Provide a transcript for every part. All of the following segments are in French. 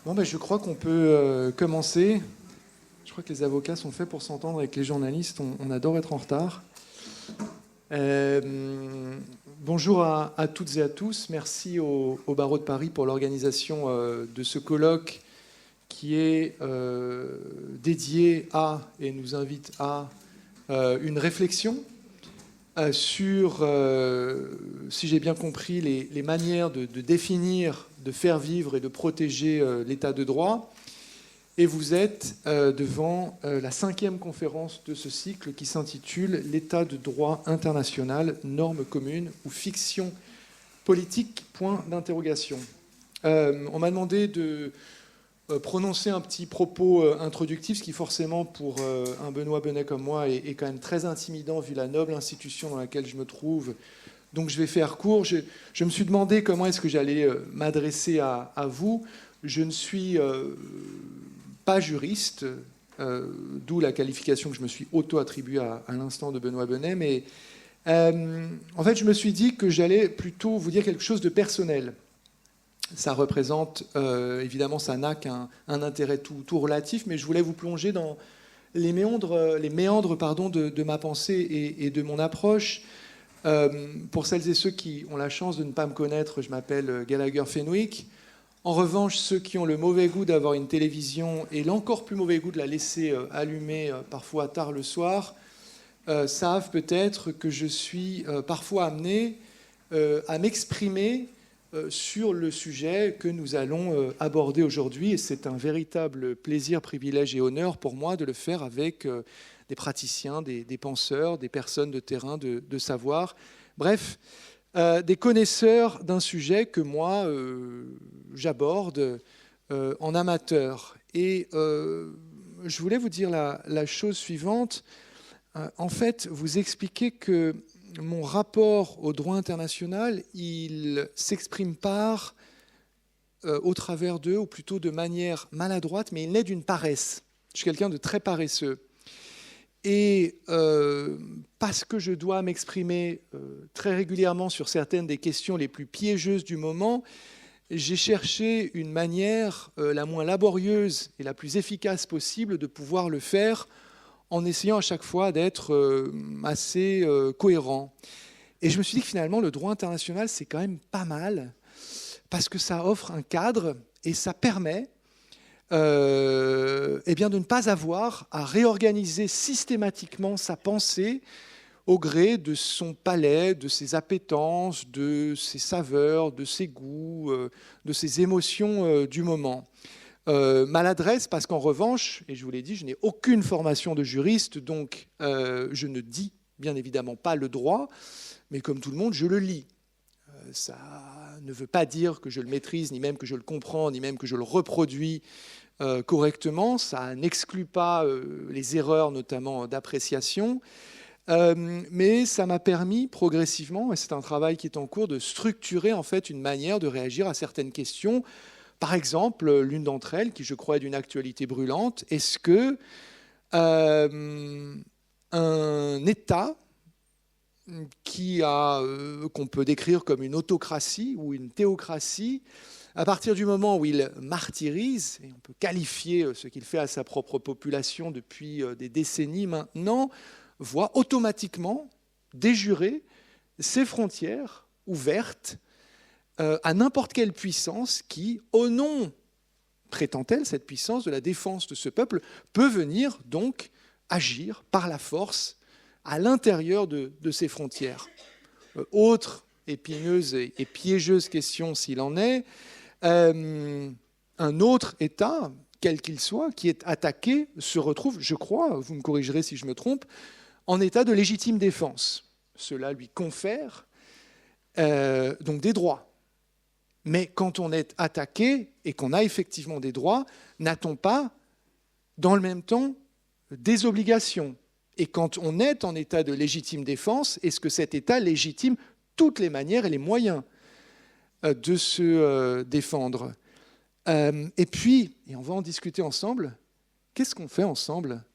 Bon, ben, je crois qu'on peut commencer. Je crois que les avocats sont faits pour s'entendre avec les journalistes. On adore être en retard. Bonjour à toutes et à tous. Merci au Barreau de Paris pour l'organisation de ce colloque qui est dédié à et nous invite à une réflexion sur, si j'ai bien compris, les manières de définir, de faire vivre et de protéger l'état de droit. Et vous êtes devant la 5e conférence de ce cycle qui s'intitule « L'état de droit international, normes communes ou fiction politique ?» point d'interrogation. On m'a demandé de prononcer un petit propos introductif, ce qui forcément pour un Benoît Benet comme moi est quand même très intimidant vu la noble institution dans laquelle je me trouve. Donc je vais faire court. Je me suis demandé comment est-ce que j'allais m'adresser à vous. Je ne suis pas juriste, d'où la qualification que je me suis auto-attribuée à l'instant de Benoît Benet, mais en fait je me suis dit que j'allais plutôt vous dire quelque chose de personnel. Ça représente, évidemment, ça n'a qu'un intérêt tout relatif, mais je voulais vous plonger dans les méandres de ma pensée et de mon approche. Pour celles et ceux qui ont la chance de ne pas me connaître, je m'appelle Gallagher Fenwick. En revanche, ceux qui ont le mauvais goût d'avoir une télévision et l'encore plus mauvais goût de la laisser allumée parfois tard le soir, savent peut-être que je suis parfois amené à m'exprimer sur le sujet que nous allons aborder aujourd'hui. Et c'est un véritable plaisir, privilège et honneur pour moi de le faire avec des praticiens, des penseurs, des personnes de terrain, de savoir. Bref, des connaisseurs d'un sujet que moi, j'aborde en amateur. Et je voulais vous dire la chose suivante. En fait, vous expliquer que mon rapport au droit international, il s'exprime au travers d'eux, ou plutôt de manière maladroite, mais il naît d'une paresse. Je suis quelqu'un de très paresseux. Et parce que je dois m'exprimer très régulièrement sur certaines des questions les plus piégeuses du moment, j'ai cherché une manière la moins laborieuse et la plus efficace possible de pouvoir le faire en essayant à chaque fois d'être assez cohérent. Et je me suis dit que finalement, le droit international, c'est quand même pas mal, parce que ça offre un cadre et ça permet eh bien, de ne pas avoir à réorganiser systématiquement sa pensée au gré de son palais, de ses appétences, de ses saveurs, de ses goûts, de ses émotions du moment. Maladresse parce qu'en revanche, et je vous l'ai dit, je n'ai aucune formation de juriste, donc je ne dis bien évidemment pas le droit, mais comme tout le monde, je le lis. Ça ne veut pas dire que je le maîtrise, ni même que je le comprends, ni même que je le reproduis correctement. Ça n'exclut pas les erreurs, notamment d'appréciation, mais ça m'a permis progressivement, et c'est un travail qui est en cours, de structurer en fait une manière de réagir à certaines questions. Par exemple, l'une d'entre elles, qui je crois est d'une actualité brûlante, est-ce que un État qu'on peut décrire comme une autocratie ou une théocratie, à partir du moment où il martyrise, et on peut qualifier ce qu'il fait à sa propre population depuis des décennies maintenant, voit automatiquement déjurer ses frontières ouvertes à n'importe quelle puissance qui, au nom, prétend-elle, cette puissance de la défense de ce peuple, peut venir donc agir par la force à l'intérieur de ses frontières. Autre épineuse et piégeuse question s'il en est, un autre État, quel qu'il soit, qui est attaqué, se retrouve, je crois, vous me corrigerez si je me trompe, en état de légitime défense. Cela lui confère donc des droits. Mais quand on est attaqué et qu'on a effectivement des droits, n'a-t-on pas, dans le même temps, des obligations ? Et quand on est en état de légitime défense, est-ce que cet État légitime toutes les manières et les moyens de se défendre ? Et puis, et on va en discuter ensemble, qu'est-ce qu'on fait ensemble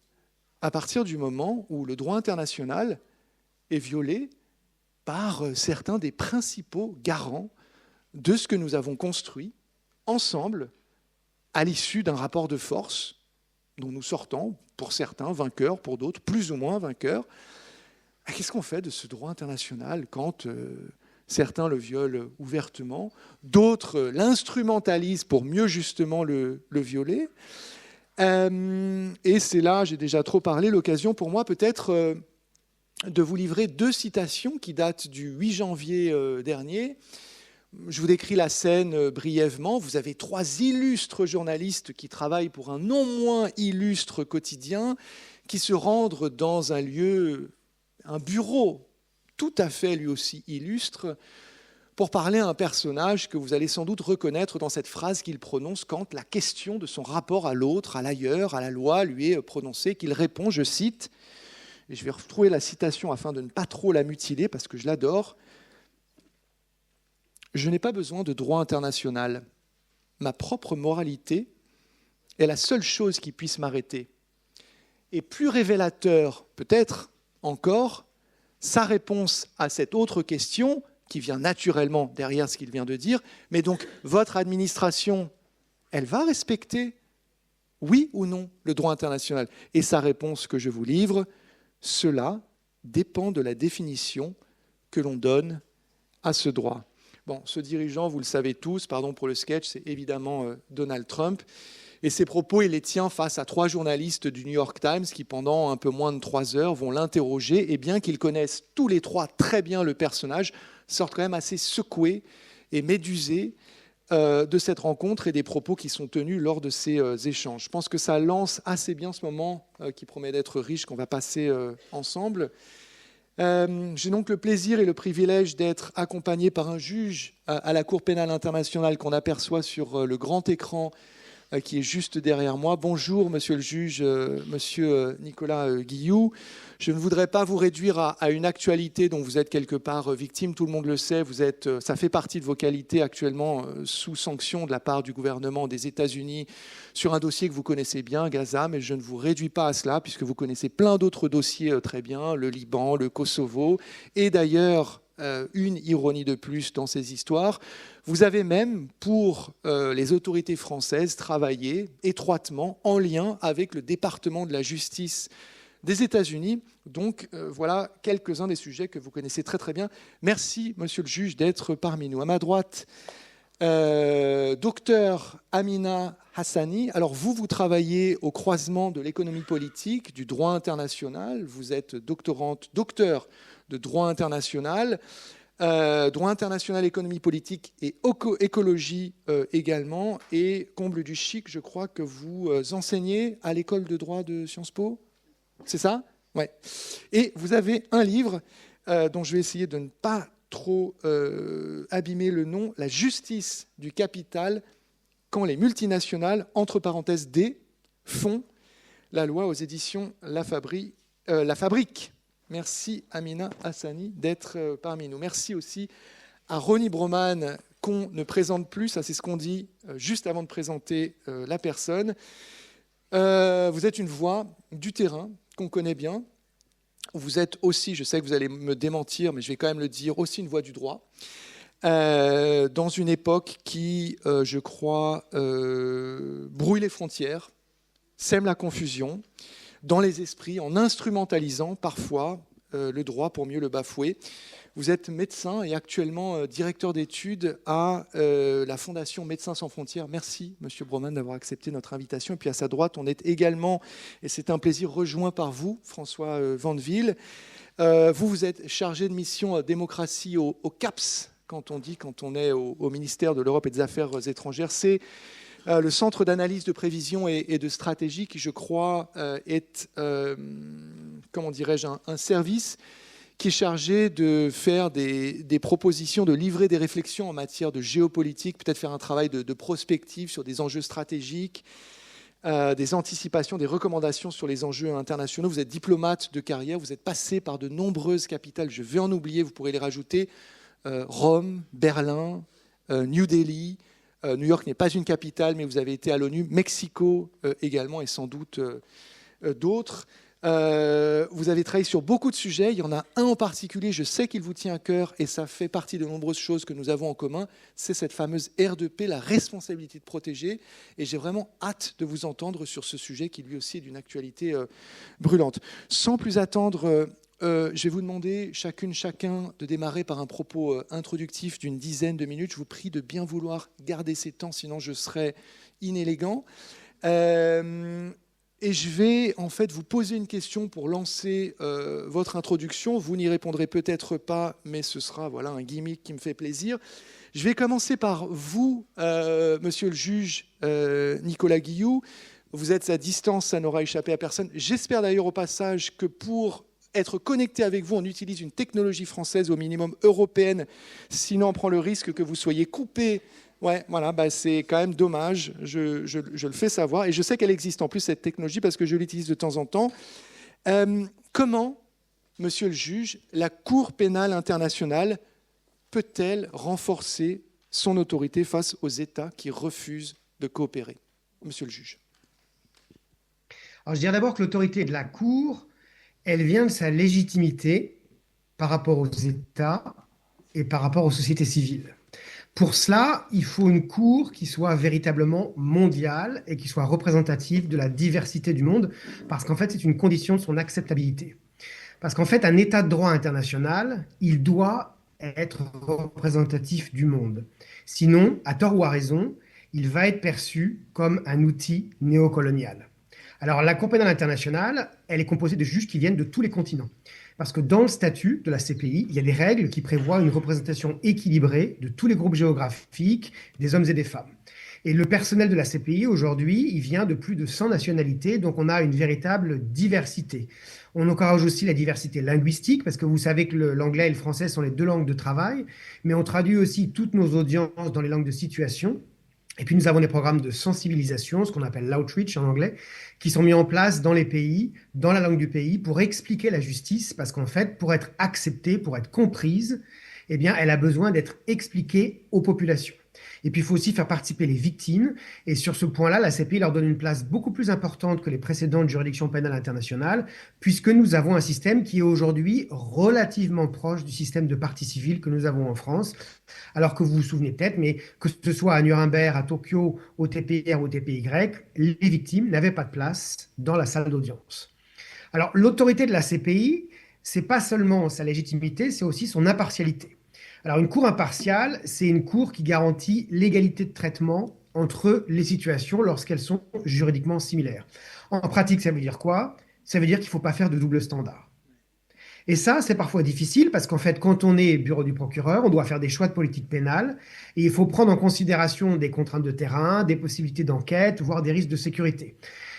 à partir du moment où le droit international est violé par certains des principaux garants de ce que nous avons construit ensemble à l'issue d'un rapport de force dont nous sortons, pour certains vainqueurs, pour d'autres plus ou moins vainqueurs. Qu'est-ce qu'on fait de ce droit international quand certains le violent ouvertement, d'autres l'instrumentalisent pour mieux justement le violer? Et c'est là, j'ai déjà trop parlé, l'occasion pour moi peut-être de vous livrer 2 citations qui datent du 8 janvier dernier. Je vous décris la scène brièvement. Vous avez 3 illustres journalistes qui travaillent pour un non moins illustre quotidien, qui se rendent dans un lieu, un bureau tout à fait lui aussi illustre, pour parler à un personnage que vous allez sans doute reconnaître dans cette phrase qu'il prononce quand la question de son rapport à l'autre, à l'ailleurs, à la loi lui est prononcée, qu'il répond, je cite, et je vais retrouver la citation afin de ne pas trop la mutiler parce que je l'adore. Je n'ai pas besoin de droit international. Ma propre moralité est la seule chose qui puisse m'arrêter. Et plus révélateur, peut-être encore, sa réponse à cette autre question, qui vient naturellement derrière ce qu'il vient de dire, mais donc votre administration, elle va respecter, oui ou non, le droit international? Et sa réponse que je vous livre, cela dépend de la définition que l'on donne à ce droit. Bon, ce dirigeant, vous le savez tous, pardon pour le sketch, c'est évidemment Donald Trump. Et ses propos, il les tient face à 3 journalistes du New York Times qui, pendant un peu moins de 3 heures, vont l'interroger. Et bien qu'ils connaissent tous les 3 très bien le personnage, sortent quand même assez secoués et médusés de cette rencontre et des propos qui sont tenus lors de ces échanges. Je pense que ça lance assez bien ce moment qui promet d'être riche, qu'on va passer ensemble. J'ai donc le plaisir et le privilège d'être accompagné par un juge à la Cour pénale internationale qu'on aperçoit sur le grand écran qui est juste derrière moi. Bonjour, monsieur le juge, monsieur Nicolas Guilloux. Je ne voudrais pas vous réduire à une actualité dont vous êtes quelque part victime. Tout le monde le sait, ça fait partie de vos qualités actuellement sous sanction de la part du gouvernement des États-Unis sur un dossier que vous connaissez bien, Gaza, mais je ne vous réduis pas à cela puisque vous connaissez plein d'autres dossiers très bien, le Liban, le Kosovo, et d'ailleurs, une ironie de plus dans ces histoires, vous avez même, pour les autorités françaises, travaillé étroitement en lien avec le département de la justice des États-Unis. Donc voilà quelques-uns des sujets que vous connaissez très très bien. Merci, monsieur le juge, d'être parmi nous. À ma droite, docteur Amina Hassani. Alors vous travaillez au croisement de l'économie politique, du droit international. Vous êtes docteur de droit international, économie politique et écologie également. Et comble du chic, je crois que vous enseignez à l'école de droit de Sciences Po. C'est ça ? Ouais. Et vous avez un livre dont je vais essayer de ne pas trop abîmer le nom, La justice du capital quand les multinationales, entre parenthèses D, font la loi, aux éditions La Fabrique. Merci Amina Hassani d'être parmi nous. Merci aussi à Ronnie Broman qu'on ne présente plus, ça c'est ce qu'on dit juste avant de présenter la personne. Vous êtes une voix du terrain qu'on connaît bien. Vous êtes aussi, je sais que vous allez me démentir, mais je vais quand même le dire, aussi une voix du droit. Dans une époque qui, je crois, brouille les frontières, sème la confusion dans les esprits, en instrumentalisant parfois le droit pour mieux le bafouer. Vous êtes médecin et actuellement directeur d'études à la Fondation Médecins sans frontières. Merci, monsieur Broman, d'avoir accepté notre invitation. Et puis à sa droite, on est également, et c'est un plaisir, rejoint par vous, François Vandeville. Vous êtes chargé de mission démocratie au CAPS, quand on est au ministère de l'Europe et des Affaires étrangères. C'est le centre d'analyse de prévision et de stratégie qui, je crois, est, comment dirais-je, un service qui est chargé de faire des propositions, de livrer des réflexions en matière de géopolitique, peut-être faire un travail de prospective sur des enjeux stratégiques, des anticipations, des recommandations sur les enjeux internationaux. Vous êtes diplomate de carrière, vous êtes passé par de nombreuses capitales, je vais en oublier, vous pourrez les rajouter, Rome, Berlin, New Delhi. New York n'est pas une capitale, mais vous avez été à l'ONU, Mexico également, et sans doute d'autres. Vous avez travaillé sur beaucoup de sujets. Il y en a un en particulier, je sais qu'il vous tient à cœur et ça fait partie de nombreuses choses que nous avons en commun. C'est cette fameuse R2P, la responsabilité de protéger. Et j'ai vraiment hâte de vous entendre sur ce sujet qui lui aussi est d'une actualité brûlante. Sans plus attendre, je vais vous demander chacun de démarrer par un propos introductif d'une dizaine de minutes. Je vous prie de bien vouloir garder ces temps, sinon je serai inélégant. Et je vais en fait vous poser une question pour lancer votre introduction. Vous n'y répondrez peut-être pas, mais ce sera voilà, un gimmick qui me fait plaisir. Je vais commencer par vous, monsieur le juge Nicolas Guilloux. Vous êtes à distance, ça n'aura échappé à personne. J'espère d'ailleurs au passage que pour être connecté avec vous, on utilise une technologie française, au minimum européenne. Sinon, on prend le risque que vous soyez coupé. Ouais, voilà, bah c'est quand même dommage, je le fais savoir. Et je sais qu'elle existe en plus, cette technologie, parce que je l'utilise de temps en temps. Comment, monsieur le juge, la Cour pénale internationale peut-elle renforcer son autorité face aux États qui refusent de coopérer? Monsieur le juge. Alors, je dirais d'abord que l'autorité de la Cour, elle vient de sa légitimité par rapport aux États et par rapport aux sociétés civiles. Pour cela, il faut une Cour qui soit véritablement mondiale et qui soit représentative de la diversité du monde, parce qu'en fait, c'est une condition de son acceptabilité. Parce qu'en fait, un État de droit international, il doit être représentatif du monde. Sinon, à tort ou à raison, il va être perçu comme un outil néocolonial. Alors, la Cour pénale internationale, elle est composée de juges qui viennent de tous les continents. Parce que dans le statut de la CPI, il y a des règles qui prévoient une représentation équilibrée de tous les groupes géographiques, des hommes et des femmes. Et le personnel de la CPI, aujourd'hui, il vient de plus de 100 nationalités, donc on a une véritable diversité. On encourage aussi la diversité linguistique, parce que vous savez que l'anglais et le français sont les deux langues de travail, mais on traduit aussi toutes nos audiences dans les langues de situation. Et puis nous avons des programmes de sensibilisation, ce qu'on appelle l'outreach en anglais, qui sont mis en place dans les pays, dans la langue du pays, pour expliquer la justice, parce qu'en fait, pour être acceptée, pour être comprise, eh bien, elle a besoin d'être expliquée aux populations. Et puis, il faut aussi faire participer les victimes. Et sur ce point-là, la CPI leur donne une place beaucoup plus importante que les précédentes juridictions pénales internationales, puisque nous avons un système qui est aujourd'hui relativement proche du système de partie civile que nous avons en France. Alors que vous vous souvenez peut-être, mais que ce soit à Nuremberg, à Tokyo, au TPR ou au TPY, les victimes n'avaient pas de place dans la salle d'audience. Alors, l'autorité de la CPI, c'est pas seulement sa légitimité, c'est aussi son impartialité. Alors, une cour impartiale, c'est une cour qui garantit l'égalité de traitement entre les situations lorsqu'elles sont juridiquement similaires. En pratique, ça veut dire quoi? Ça veut dire qu'il ne faut pas faire de double standard. Et ça, c'est parfois difficile parce qu'en fait, quand on est bureau du procureur, on doit faire des choix de politique pénale et il faut prendre en considération des contraintes de terrain, des possibilités d'enquête, voire des risques de sécurité.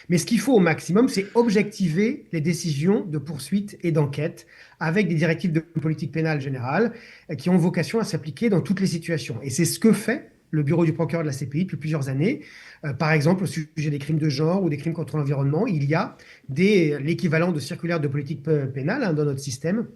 Mais ce qu'il faut au maximum, c'est objectiver les décisions de poursuite et d'enquête avec des directives de politique pénale générale qui ont vocation à s'appliquer dans toutes les situations. Et c'est ce que fait le bureau du procureur de la CPI depuis plusieurs années. Par exemple, au sujet des crimes de genre ou des crimes contre l'environnement, il y a l'équivalent de circulaire de politique pénale dans notre système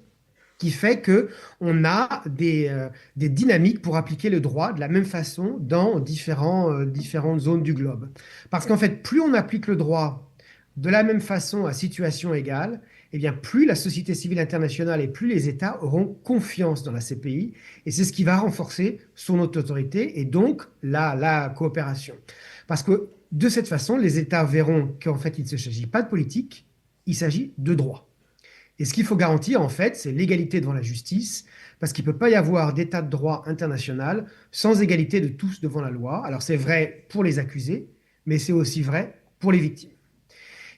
qui fait qu'on a des dynamiques pour appliquer le droit de la même façon dans différentes zones du globe. Parce qu'en fait, plus on applique le droit de la même façon à situation égale, eh bien, plus la société civile internationale et plus les États auront confiance dans la CPI, et c'est ce qui va renforcer son autorité et donc la coopération. Parce que de cette façon, les États verront qu'en fait, il ne s'agit pas de politique, il s'agit de droit. Et ce qu'il faut garantir, en fait, c'est l'égalité devant la justice, parce qu'il ne peut pas y avoir d'état de droit international sans égalité de tous devant la loi. Alors c'est vrai pour les accusés, mais c'est aussi vrai pour les victimes.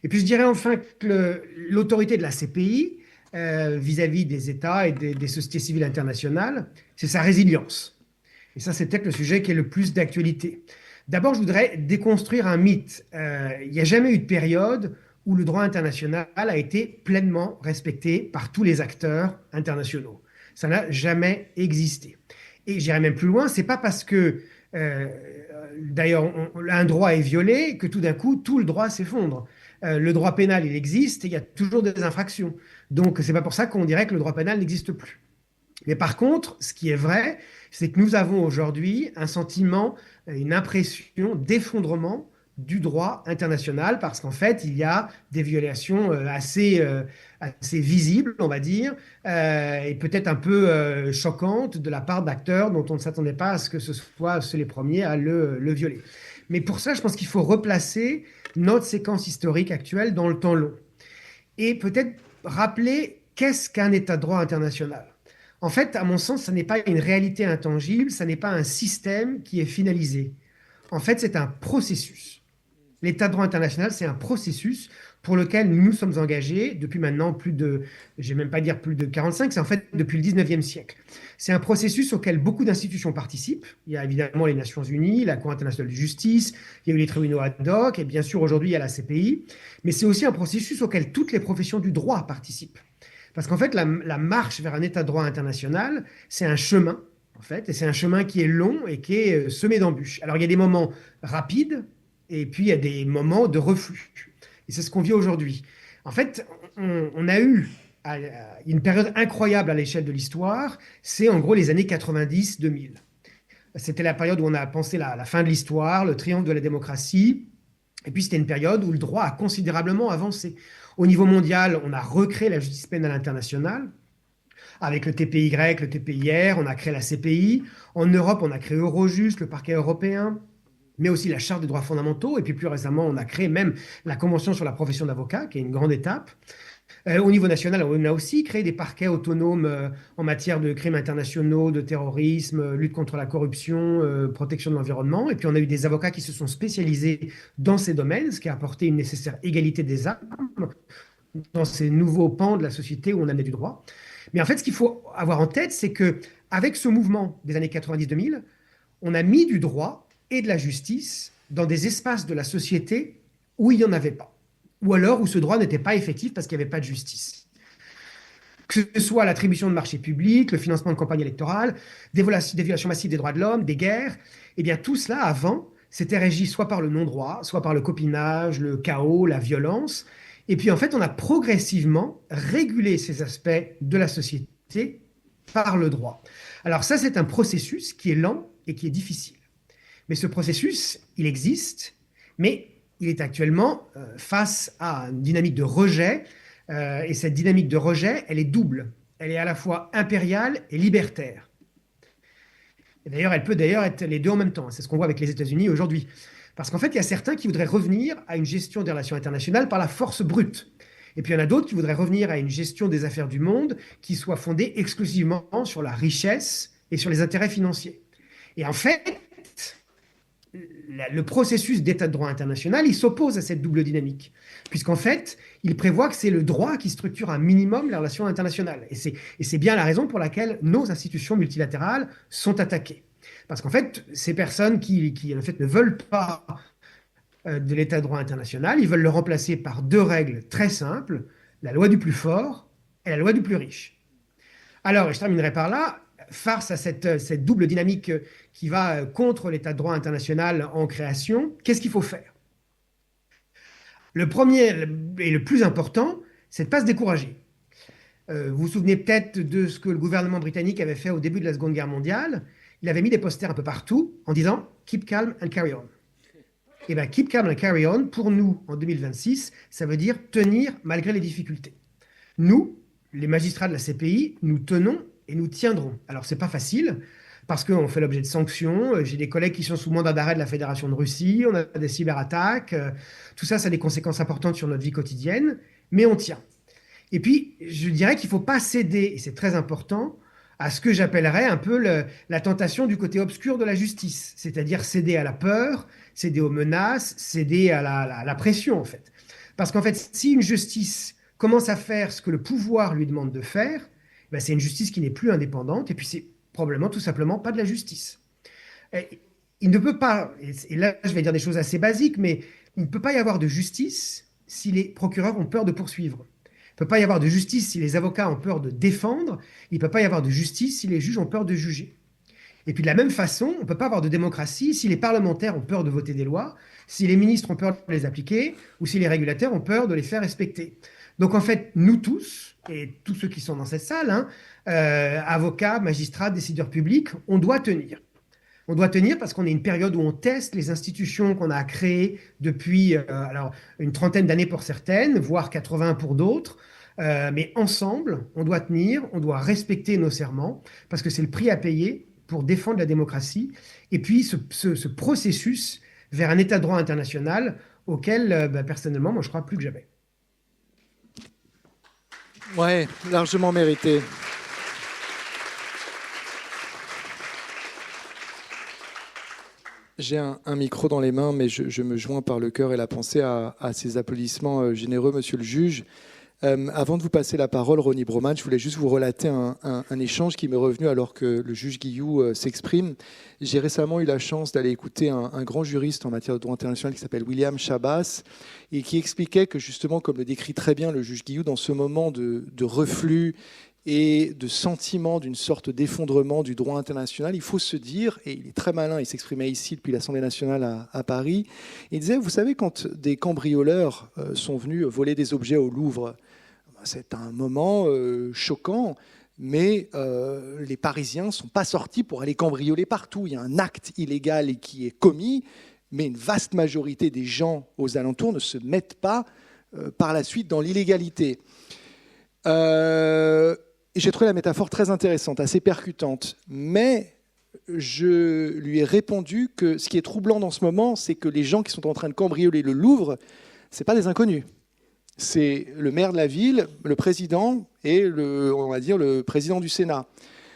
Et puis je dirais enfin que l'autorité de la CPI vis-à-vis des États et des sociétés civiles internationales, c'est sa résilience. Et ça, c'est peut-être le sujet qui est le plus d'actualité. D'abord, je voudrais déconstruire un mythe. Il n'y a jamais eu de période où le droit international a été pleinement respecté par tous les acteurs internationaux. Ça n'a jamais existé. Et j'irai même plus loin, c'est pas parce que, d'ailleurs, un droit est violé que tout d'un coup, tout le droit s'effondre. Le droit pénal, il existe et il y a toujours des infractions. Donc, c'est pas pour ça qu'on dirait que le droit pénal n'existe plus. Mais par contre, ce qui est vrai, c'est que nous avons aujourd'hui un sentiment, une impression d'effondrement du droit international parce qu'en fait, il y a des violations assez visibles, on va dire, et peut-être un peu choquantes de la part d'acteurs dont on ne s'attendait pas à ce que ce soit ceux les premiers à le violer. Mais pour ça, je pense qu'il faut replacer notre séquence historique actuelle dans le temps long et peut-être rappeler qu'est-ce qu'un état de droit international. En fait, à mon sens, ça n'est pas une réalité intangible, ça n'est pas un système qui est finalisé. En fait, c'est un processus. L'état de droit international, c'est un processus pour lequel nous nous sommes engagés depuis maintenant plus de, je vais même pas dire plus de 45, c'est en fait depuis le 19e siècle. C'est un processus auquel beaucoup d'institutions participent. Il y a évidemment les Nations Unies, la Cour internationale de justice, il y a eu les tribunaux ad hoc, et bien sûr aujourd'hui il y a la CPI, mais c'est aussi un processus auquel toutes les professions du droit participent. Parce qu'en fait, la marche vers un état de droit international, c'est un chemin, en fait, et c'est un chemin qui est long et qui est semé d'embûches. Alors il y a des moments rapides, et puis il y a des moments de reflux. Et c'est ce qu'on vit aujourd'hui. En fait, on a eu une période incroyable à l'échelle de l'histoire, c'est en gros les années 90-2000. C'était la période où on a pensé la fin de l'histoire, le triomphe de la démocratie, et puis c'était une période où le droit a considérablement avancé. Au niveau mondial, on a recréé la justice pénale internationale, avec le TPY, le TPIR, on a créé la CPI. En Europe, on a créé Eurojust, le parquet européen, mais aussi la Charte des droits fondamentaux. Et puis plus récemment, on a créé même la Convention sur la profession d'avocat, qui est une grande étape. Au niveau national, on a aussi créé des parquets autonomes en matière de crimes internationaux, de terrorisme, lutte contre la corruption, protection de l'environnement. Et puis on a eu des avocats qui se sont spécialisés dans ces domaines, ce qui a apporté une nécessaire égalité des armes dans ces nouveaux pans de la société où on amenait du droit. Mais en fait, ce qu'il faut avoir en tête, c'est que avec ce mouvement des années 90-2000, on a mis du droit et de la justice dans des espaces de la société où il n'y en avait pas, ou alors où ce droit n'était pas effectif parce qu'il n'y avait pas de justice. Que ce soit l'attribution de marchés publics, le financement de campagnes électorales, des violations massives des droits de l'homme, des guerres, eh bien tout cela avant, c'était régi soit par le non-droit, soit par le copinage, le chaos, la violence. Et puis en fait, on a progressivement régulé ces aspects de la société par le droit. Alors ça, c'est un processus qui est lent et qui est difficile. Mais ce processus, il existe, mais il est actuellement face à une dynamique de rejet. Et cette dynamique de rejet, elle est double. Elle est à la fois impériale et libertaire. Et d'ailleurs, elle peut d'ailleurs être les deux en même temps. C'est ce qu'on voit avec les États-Unis aujourd'hui. Parce qu'en fait, il y a certains qui voudraient revenir à une gestion des relations internationales par la force brute. Et puis il y en a d'autres qui voudraient revenir à une gestion des affaires du monde qui soit fondée exclusivement sur la richesse et sur les intérêts financiers. Et en fait, le processus d'état de droit international, il s'oppose à cette double dynamique, puisqu'en fait, il prévoit que c'est le droit qui structure un minimum les relations internationales. Et c'est bien la raison pour laquelle nos institutions multilatérales sont attaquées. Parce qu'en fait, ces personnes qui en fait, ne veulent pas de l'état de droit international, ils veulent le remplacer par deux règles très simples, la loi du plus fort et la loi du plus riche. Alors, je terminerai par là, face à cette double dynamique qui va contre l'état de droit international en création, qu'est-ce qu'il faut faire? Le premier et le plus important, c'est de ne pas se décourager. Vous vous souvenez peut-être de ce que le gouvernement britannique avait fait au début de la Seconde Guerre mondiale. Il avait mis des posters un peu partout en disant « Keep calm and carry on ». Et bien, « Keep calm and carry on », pour nous, en 2026, ça veut dire tenir malgré les difficultés. Nous, les magistrats de la CPI, nous tenons et nous tiendrons. Alors, ce n'est pas facile, parce qu'on fait l'objet de sanctions. J'ai des collègues qui sont sous mandat d'arrêt de la Fédération de Russie, on a des cyberattaques. Tout ça, ça a des conséquences importantes sur notre vie quotidienne, mais on tient. Et puis, je dirais qu'il ne faut pas céder, et c'est très important, à ce que j'appellerais un peu la tentation du côté obscur de la justice, c'est-à-dire céder à la peur, céder aux menaces, céder à la pression, en fait. Parce qu'en fait, si une justice commence à faire ce que le pouvoir lui demande de faire, ben c'est une justice qui n'est plus indépendante, et puis c'est probablement tout simplement pas de la justice. Et il ne peut pas, et là je vais dire des choses assez basiques, mais il ne peut pas y avoir de justice si les procureurs ont peur de poursuivre. Il ne peut pas y avoir de justice si les avocats ont peur de défendre. Il ne peut pas y avoir de justice si les juges ont peur de juger. Et puis de la même façon, on ne peut pas avoir de démocratie si les parlementaires ont peur de voter des lois, si les ministres ont peur de les appliquer, ou si les régulateurs ont peur de les faire respecter. Donc en fait, nous tous, et tous ceux qui sont dans cette salle, avocats, magistrats, décideurs publics, on doit tenir. On doit tenir parce qu'on est une période où on teste les institutions qu'on a créées depuis alors, une trentaine d'années pour certaines, voire 80 pour d'autres. Mais ensemble, on doit tenir, on doit respecter nos serments parce que c'est le prix à payer pour défendre la démocratie. Et puis ce processus vers un état de droit international auquel, personnellement, moi, je crois plus que jamais. Ouais, largement mérité. J'ai un micro dans les mains, mais je me joins par le cœur et la pensée à ces applaudissements généreux, monsieur le juge. Avant de vous passer la parole, Ronnie Broman, je voulais juste vous relater un échange qui m'est revenu alors que le juge Guillou s'exprime. J'ai récemment eu la chance d'aller écouter un grand juriste en matière de droit international qui s'appelle William Chabas et qui expliquait que justement, comme le décrit très bien le juge Guillou, dans ce moment de reflux et de sentiment d'une sorte d'effondrement du droit international, il faut se dire, et il est très malin, il s'exprimait ici depuis l'Assemblée nationale à Paris, il disait, vous savez, quand des cambrioleurs sont venus voler des objets au Louvre, c'est un moment choquant, mais les Parisiens ne sont pas sortis pour aller cambrioler partout. Il y a un acte illégal qui est commis, mais une vaste majorité des gens aux alentours ne se mettent pas par la suite dans l'illégalité. J'ai trouvé la métaphore très intéressante, assez percutante, mais je lui ai répondu que ce qui est troublant dans ce moment, c'est que les gens qui sont en train de cambrioler le Louvre, ce n'est pas des inconnus. C'est le maire de la ville, le président et on va dire le président du Sénat.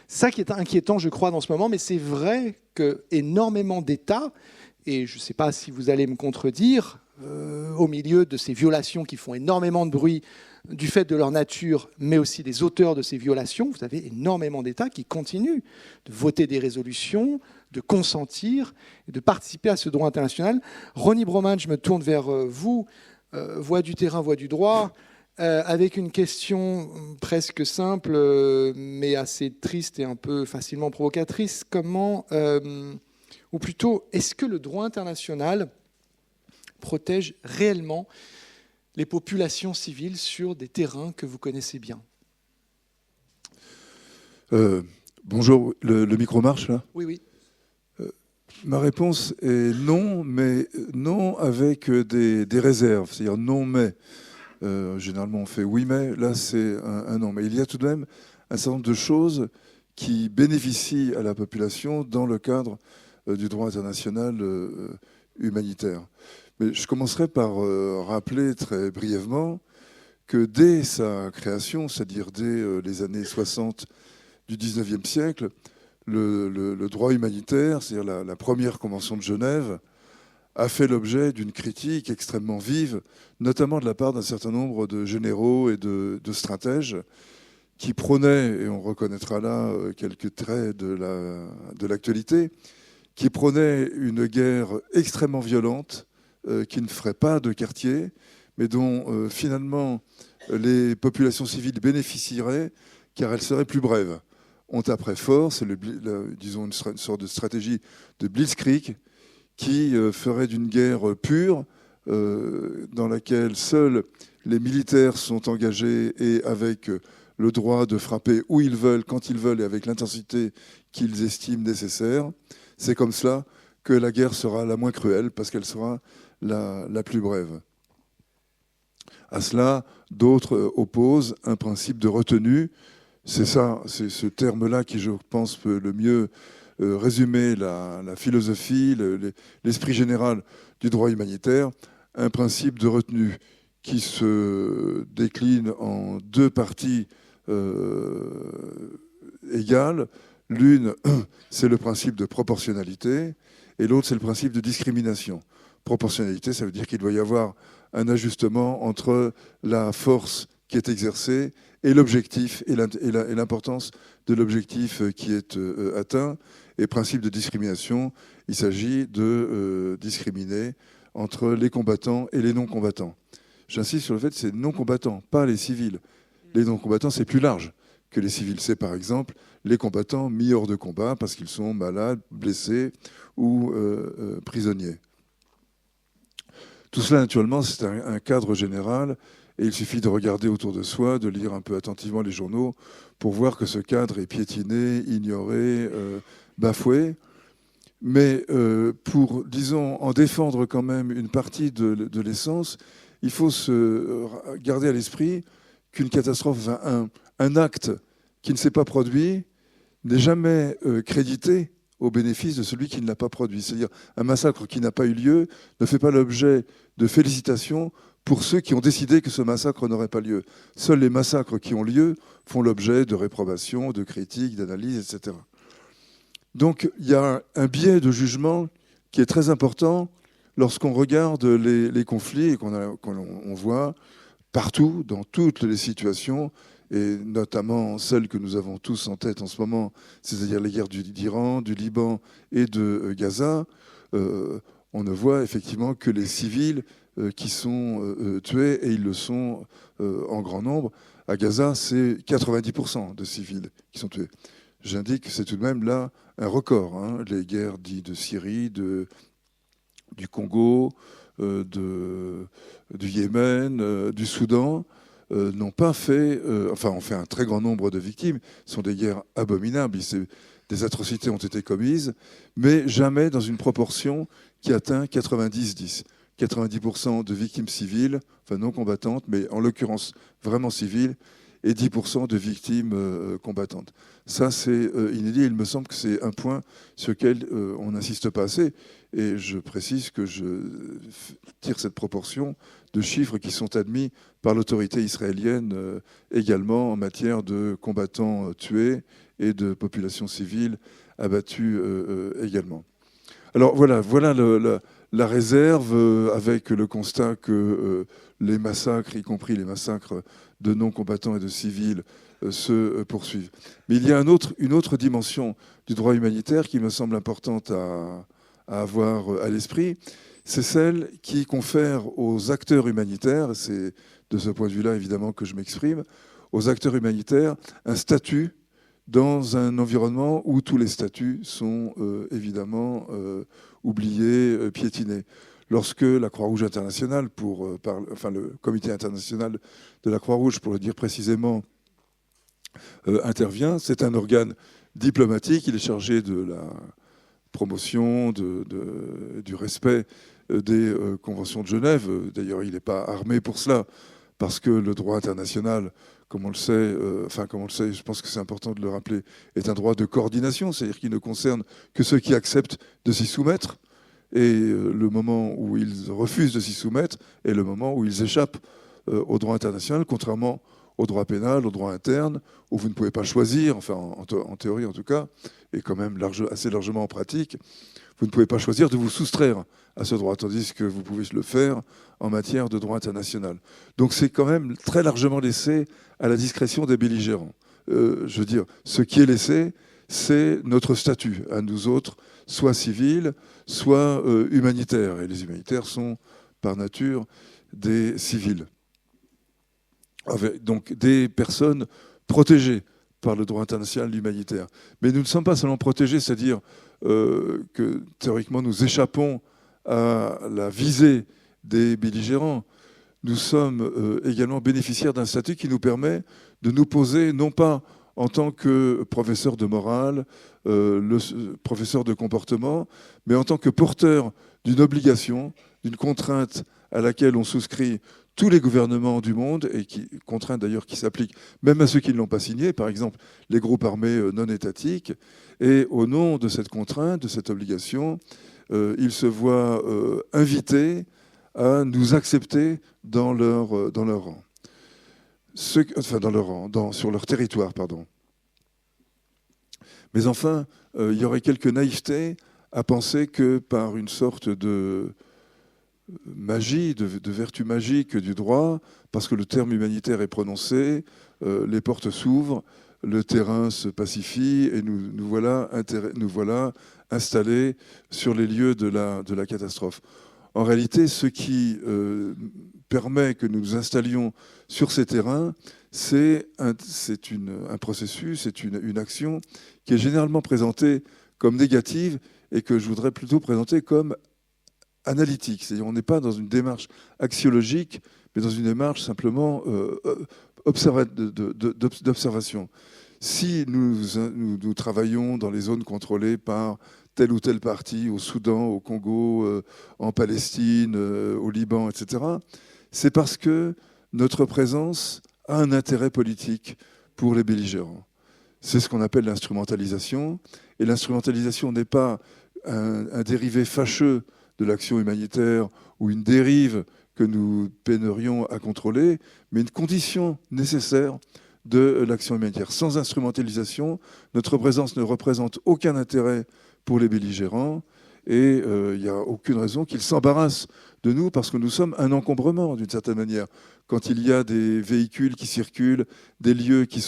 Ça qui est inquiétant, je crois, dans ce moment, mais c'est vrai qu'énormément d'États, et je ne sais pas si vous allez me contredire, au milieu de ces violations qui font énormément de bruit du fait de leur nature, mais aussi des auteurs de ces violations, vous avez énormément d'États qui continuent de voter des résolutions, de consentir, et de participer à ce droit international. Ronnie Broman, je me tourne vers vous, voix du terrain, voix du droit, avec une question presque simple, mais assez triste et un peu facilement provocatrice. Comment, ou plutôt, est-ce que le droit international protège réellement les populations civiles sur des terrains que vous connaissez bien? Bonjour, le micro marche là? Oui, oui. Ma réponse est non, mais non avec des réserves. C'est-à-dire non, mais. Généralement, on fait oui, mais. Là, c'est un non. Mais il y a tout de même un certain nombre de choses qui bénéficient à la population dans le cadre du droit international humanitaire. Mais je commencerai par rappeler très brièvement que dès sa création, c'est-à-dire dès les années 60 du 19e siècle, le droit humanitaire, c'est-à-dire la première convention de Genève, a fait l'objet d'une critique extrêmement vive, notamment de la part d'un certain nombre de généraux et de stratèges qui prônaient, et on reconnaîtra là quelques traits de l'actualité, qui prônaient une guerre extrêmement violente, qui ne ferait pas de quartier, mais dont finalement les populations civiles bénéficieraient car elle serait plus brève. On taperait fort, c'est disons une sorte de stratégie de blitzkrieg qui ferait d'une guerre pure dans laquelle seuls les militaires sont engagés et avec le droit de frapper où ils veulent, quand ils veulent et avec l'intensité qu'ils estiment nécessaire. C'est comme cela que la guerre sera la moins cruelle parce qu'elle sera la plus brève. À cela, d'autres opposent un principe de retenue. C'est ce terme-là qui, je pense, peut le mieux résumer la philosophie, l'esprit général du droit humanitaire. Un principe de retenue qui se décline en deux parties égales. L'une, c'est le principe de proportionnalité, et l'autre, c'est le principe de discrimination. Proportionnalité, ça veut dire qu'il doit y avoir un ajustement entre la force qui est exercée et l'objectif et l'importance de l'objectif qui est atteint. Et principe de discrimination, il s'agit de discriminer entre les combattants et les non-combattants. J'insiste sur le fait que c'est les non-combattants, pas les civils. Les non-combattants, c'est plus large que les civils. C'est par exemple les combattants mis hors de combat parce qu'ils sont malades, blessés ou prisonniers. Tout cela, naturellement, c'est un cadre général et il suffit de regarder autour de soi, de lire un peu attentivement les journaux pour voir que ce cadre est piétiné, ignoré, bafoué. Mais pour, disons, en défendre quand même une partie de l'essence, il faut se garder à l'esprit qu'une catastrophe, un acte qui ne s'est pas produit n'est jamais crédité au bénéfice de celui qui ne l'a pas produit. C'est-à-dire un massacre qui n'a pas eu lieu ne fait pas l'objet de félicitations pour ceux qui ont décidé que ce massacre n'aurait pas lieu. Seuls les massacres qui ont lieu font l'objet de réprobations, de critiques, d'analyses, etc. Donc il y a un biais de jugement qui est très important lorsqu'on regarde les conflits et qu'on voit partout, dans toutes les situations, et notamment celles que nous avons tous en tête en ce moment, c'est-à-dire les guerres d'Iran, du Liban et de Gaza, on ne voit effectivement que les civils qui sont tués, et ils le sont en grand nombre. À Gaza, c'est 90% de civils qui sont tués. J'indique que c'est tout de même là un record. Hein. Les guerres dites de Syrie, du Congo, du Yémen, du Soudan, n'ont pas fait, ont fait un très grand nombre de victimes. Ce sont des guerres abominables. Des atrocités ont été commises, mais jamais dans une proportion qui atteint 90-10. 90% de victimes civiles, enfin non combattantes, mais en l'occurrence vraiment civiles, et 10% de victimes combattantes. Ça, c'est inédit. Il me semble que c'est un point sur lequel on n'insiste pas assez. Et je précise que je tire cette proportion de chiffres qui sont admis par l'autorité israélienne également en matière de combattants tués et de populations civiles abattues également. Alors voilà la réserve avec le constat que les massacres, y compris les massacres de non-combattants et de civils, se poursuivent. Mais il y a une autre dimension du droit humanitaire qui me semble importante à avoir à l'esprit, c'est celle qui confère aux acteurs humanitaires, c'est de ce point de vue-là évidemment que je m'exprime, aux acteurs humanitaires un statut dans un environnement où tous les statuts sont évidemment oubliés, piétinés. Lorsque la Croix-Rouge internationale, le Comité international de la Croix-Rouge, pour le dire précisément, intervient, c'est un organe diplomatique, il est chargé de la promotion, du respect des conventions de Genève. D'ailleurs, il n'est pas armé pour cela, parce que le droit international, comme on le sait, je pense que c'est important de le rappeler, est un droit de coordination, c'est-à-dire qu'il ne concerne que ceux qui acceptent de s'y soumettre, et le moment où ils refusent de s'y soumettre est le moment où ils échappent au droit international, contrairement au droit pénal, au droit interne, où vous ne pouvez pas choisir, enfin en théorie en tout cas, et quand même assez largement en pratique, vous ne pouvez pas choisir de vous soustraire à ce droit, tandis que vous pouvez le faire en matière de droit international. Donc c'est quand même très largement laissé à la discrétion des belligérants. Je veux dire, ce qui est laissé, c'est notre statut, à nous autres, soit civils, soit humanitaires. Et les humanitaires sont, par nature, des civils. Donc des personnes protégées par le droit international humanitaire. Mais nous ne sommes pas seulement protégés, c'est-à-dire que théoriquement nous échappons à la visée des belligérants. Nous sommes également bénéficiaires d'un statut qui nous permet de nous poser, non pas en tant que professeur de morale, professeur de comportement, mais en tant que porteur d'une obligation, d'une contrainte à laquelle on souscrit tous les gouvernements du monde, et contrainte d'ailleurs qui s'applique même à ceux qui ne l'ont pas signé, par exemple les groupes armés non étatiques. Et au nom de cette contrainte, de cette obligation, ils se voient invités à nous accepter dans leur rang. Sur leur territoire, pardon. Mais enfin, il y aurait quelque naïveté à penser que par une sorte de magie, de vertu magique du droit, parce que le terme humanitaire est prononcé, les portes s'ouvrent, le terrain se pacifie et nous voilà installés sur les lieux de la catastrophe. En réalité, ce qui permet que nous nous installions sur ces terrains, c'est un processus, c'est une action qui est généralement présentée comme négative et que je voudrais plutôt présenter comme analytique. C'est-à-dire on n'est pas dans une démarche axiologique, mais dans une démarche simplement d'observation. Si nous travaillons dans les zones contrôlées par tel ou tel parti au Soudan, au Congo, en Palestine, au Liban, etc. C'est parce que notre présence a un intérêt politique pour les belligérants. C'est ce qu'on appelle l'instrumentalisation. Et l'instrumentalisation n'est pas un dérivé fâcheux de l'action humanitaire ou une dérive que nous peinerions à contrôler, mais une condition nécessaire de l'action humanitaire. Sans instrumentalisation, notre présence ne représente aucun intérêt pour les belligérants et il n'y a aucune raison qu'ils s'embarrassent de nous parce que nous sommes un encombrement d'une certaine manière. Quand il y a des véhicules qui circulent, des lieux qui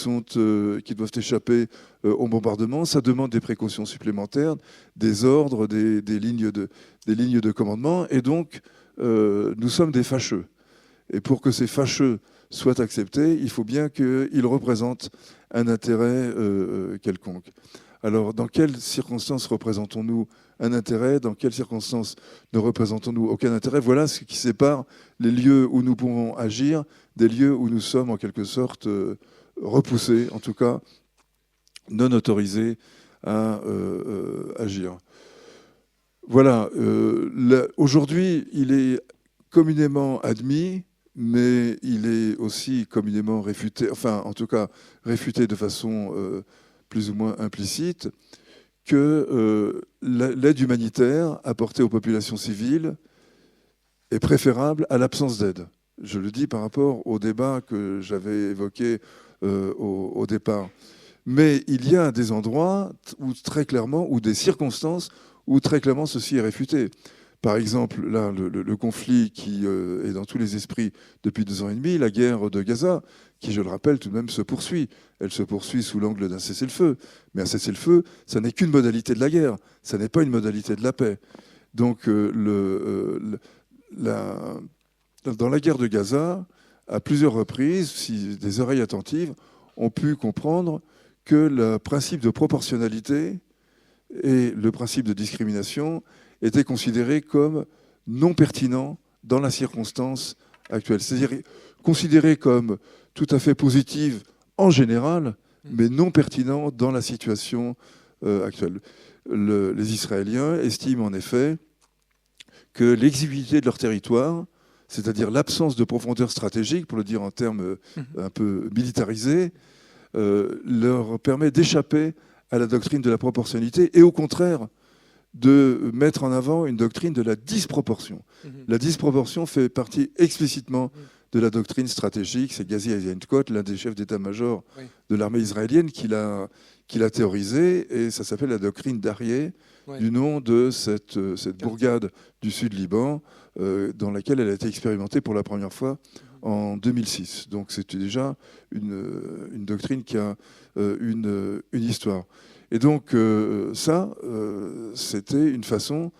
doivent échapper au bombardement, ça demande des précautions supplémentaires, des ordres, des lignes de commandement. Et donc, nous sommes des fâcheux. Et pour que ces fâcheux soient acceptés, il faut bien qu'ils représentent un intérêt quelconque. Alors, dans quelles circonstances représentons-nous un intérêt? Dans quelles circonstances ne représentons-nous aucun intérêt? Voilà ce qui sépare les lieux où nous pouvons agir des lieux où nous sommes en quelque sorte repoussés, en tout cas non autorisés à agir. Voilà. Aujourd'hui, il est communément admis, mais il est aussi communément réfuté, enfin en tout cas réfuté de façon plus ou moins implicite, que l'aide humanitaire apportée aux populations civiles est préférable à l'absence d'aide. Je le dis par rapport au débat que j'avais évoqué au départ. Mais il y a des endroits où très clairement, ou des circonstances où très clairement ceci est réfuté. Par exemple, là, le conflit qui est dans tous les esprits depuis 2 ans et demi, la guerre de Gaza, qui, je le rappelle, tout de même se poursuit. Elle se poursuit sous l'angle d'un cessez-le-feu. Mais un cessez-le-feu, ça n'est qu'une modalité de la guerre. Ça n'est pas une modalité de la paix. Donc, dans la guerre de Gaza, à plusieurs reprises, si des oreilles attentives ont pu comprendre que le principe de proportionnalité et le principe de discrimination étaient considérés comme non pertinents dans la circonstance actuelle. C'est-à-dire considérés comme tout à fait positifs en général, mais non pertinents dans la situation actuelle. Les Israéliens estiment en effet que l'exiguïté de leur territoire, c'est-à-dire l'absence de profondeur stratégique, pour le dire en termes un peu militarisés, leur permet d'échapper à la doctrine de la proportionnalité et au contraire de mettre en avant une doctrine de la disproportion. La disproportion fait partie explicitement de la doctrine stratégique. C'est Ghazi Eisenkot, l'un des chefs d'état-major de l'armée israélienne, qui l'a théorisée, et ça s'appelle la doctrine d'Aryeh, du nom de cette bourgade du sud Liban, dans laquelle elle a été expérimentée pour la première fois en 2006. Donc c'était déjà une doctrine qui a une histoire. Et donc c'est une façon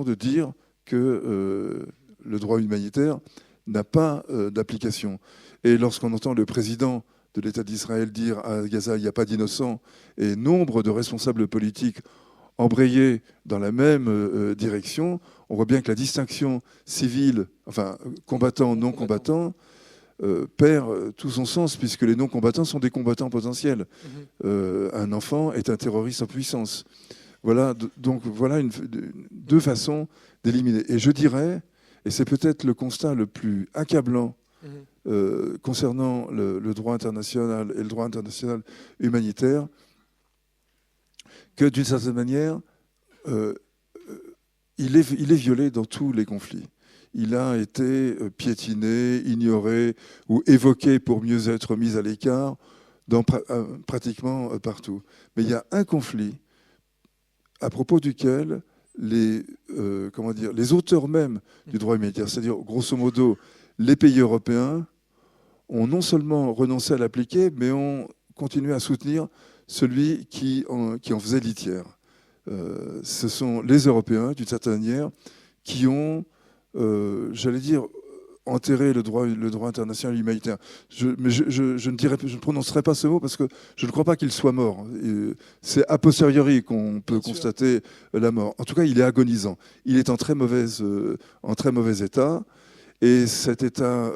de dire que le droit humanitaire n'a pas d'application. Et lorsqu'on entend le président de l'État d'Israël dire à Gaza il n'y a pas d'innocents, et nombre de responsables politiques embrayer dans la même direction, on voit bien que la distinction civile, enfin combattants, non combattants, perd tout son sens, puisque les non-combattants sont des combattants potentiels. Un enfant est un terroriste en puissance. Voilà, donc voilà deux façons d'éliminer. Et je dirais, et c'est peut-être le constat le plus accablant concernant le droit international et le droit international humanitaire, que d'une certaine manière, il est violé dans tous les conflits. Il a été piétiné, ignoré ou évoqué pour mieux être mis à l'écart dans pratiquement partout. Mais il y a un conflit à propos duquel les auteurs même du droit humanitaire, c'est-à-dire grosso modo les pays européens, ont non seulement renoncé à l'appliquer, mais ont continué à soutenir celui qui en faisait litière. Ce sont les Européens, d'une certaine manière, qui ont, j'allais dire, enterré le droit international humanitaire. Je ne prononcerai pas ce mot parce que je ne crois pas qu'il soit mort. C'est a posteriori qu'on peut constater la mort. En tout cas, il est agonisant. Il est en très mauvais état. Et cet état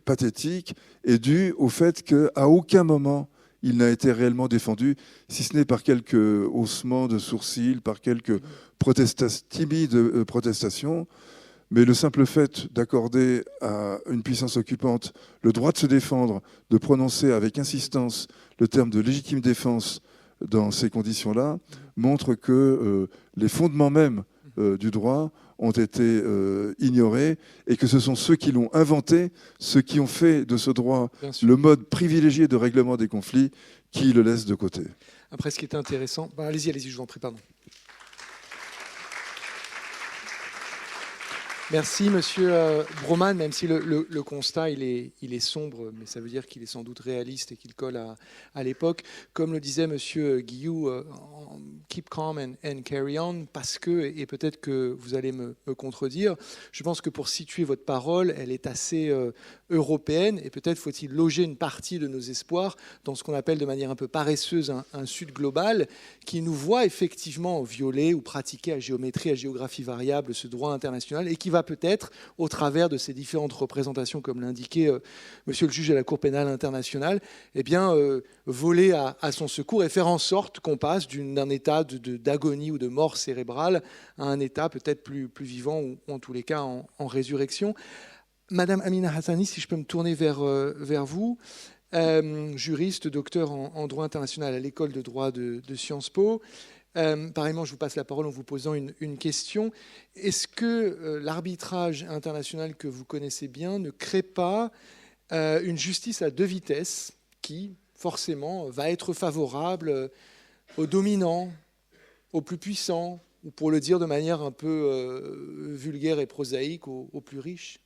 pathétique est dû au fait qu'à aucun moment il n'a été réellement défendu, si ce n'est par quelques haussements de sourcils, par quelques timides protestations. Mais le simple fait d'accorder à une puissance occupante le droit de se défendre, de prononcer avec insistance le terme de légitime défense dans ces conditions-là, montre que les fondements même du droit ont été ignorés et que ce sont ceux qui l'ont inventé, ceux qui ont fait de ce droit le mode privilégié de règlement des conflits, qui le laissent de côté. Après, ce qui est intéressant... allez-y, je vous en prie, pardon. Merci, Monsieur Broman, même si le constat il est sombre, mais ça veut dire qu'il est sans doute réaliste et qu'il colle à l'époque. Comme le disait Monsieur Guillou, keep calm and carry on, parce que, et peut-être que vous allez me contredire, je pense que pour situer votre parole, elle est assez européenne, et peut-être faut-il loger une partie de nos espoirs dans ce qu'on appelle de manière un peu paresseuse un Sud global, qui nous voit effectivement violer ou pratiquer à géométrie, à géographie variable ce droit international, et qui va peut-être, au travers de ces différentes représentations, comme l'indiquait monsieur le juge à la Cour pénale internationale, eh bien, voler à son secours et faire en sorte qu'on passe d'un état d'agonie ou de mort cérébrale à un état peut-être plus vivant, ou en tous les cas en résurrection. Madame Amina Hassani, si je peux me tourner vers vous, juriste, docteur en droit international à l'école de droit de Sciences Po. Pareillement, je vous passe la parole en vous posant une question. Est-ce que l'arbitrage international que vous connaissez bien ne crée pas une justice à deux vitesses qui, forcément, va être favorable aux dominants, aux plus puissants, ou pour le dire de manière un peu vulgaire et prosaïque, aux plus riches ?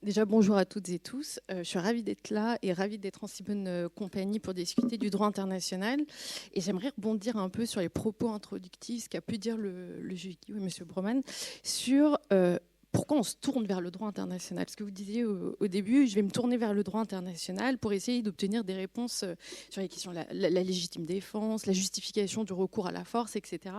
Déjà, bonjour à toutes et tous. Je suis ravie d'être là et ravie d'être en si bonne compagnie pour discuter du droit international. Et j'aimerais rebondir un peu sur les propos introductifs, ce qu'a pu dire le juge Guillou et M. Broman, sur pourquoi on se tourne vers le droit international. Ce que vous disiez au début, je vais me tourner vers le droit international pour essayer d'obtenir des réponses sur les questions de la légitime défense, la justification du recours à la force, etc.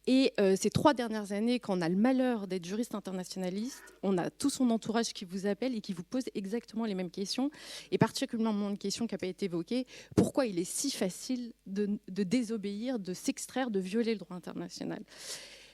Et ces 3 dernières années, quand on a le malheur d'être juriste internationaliste, on a tout son entourage qui vous appelle et qui vous pose exactement les mêmes questions, et particulièrement une question qui n'a pas été évoquée, pourquoi il est si facile de désobéir, de s'extraire, de violer le droit international.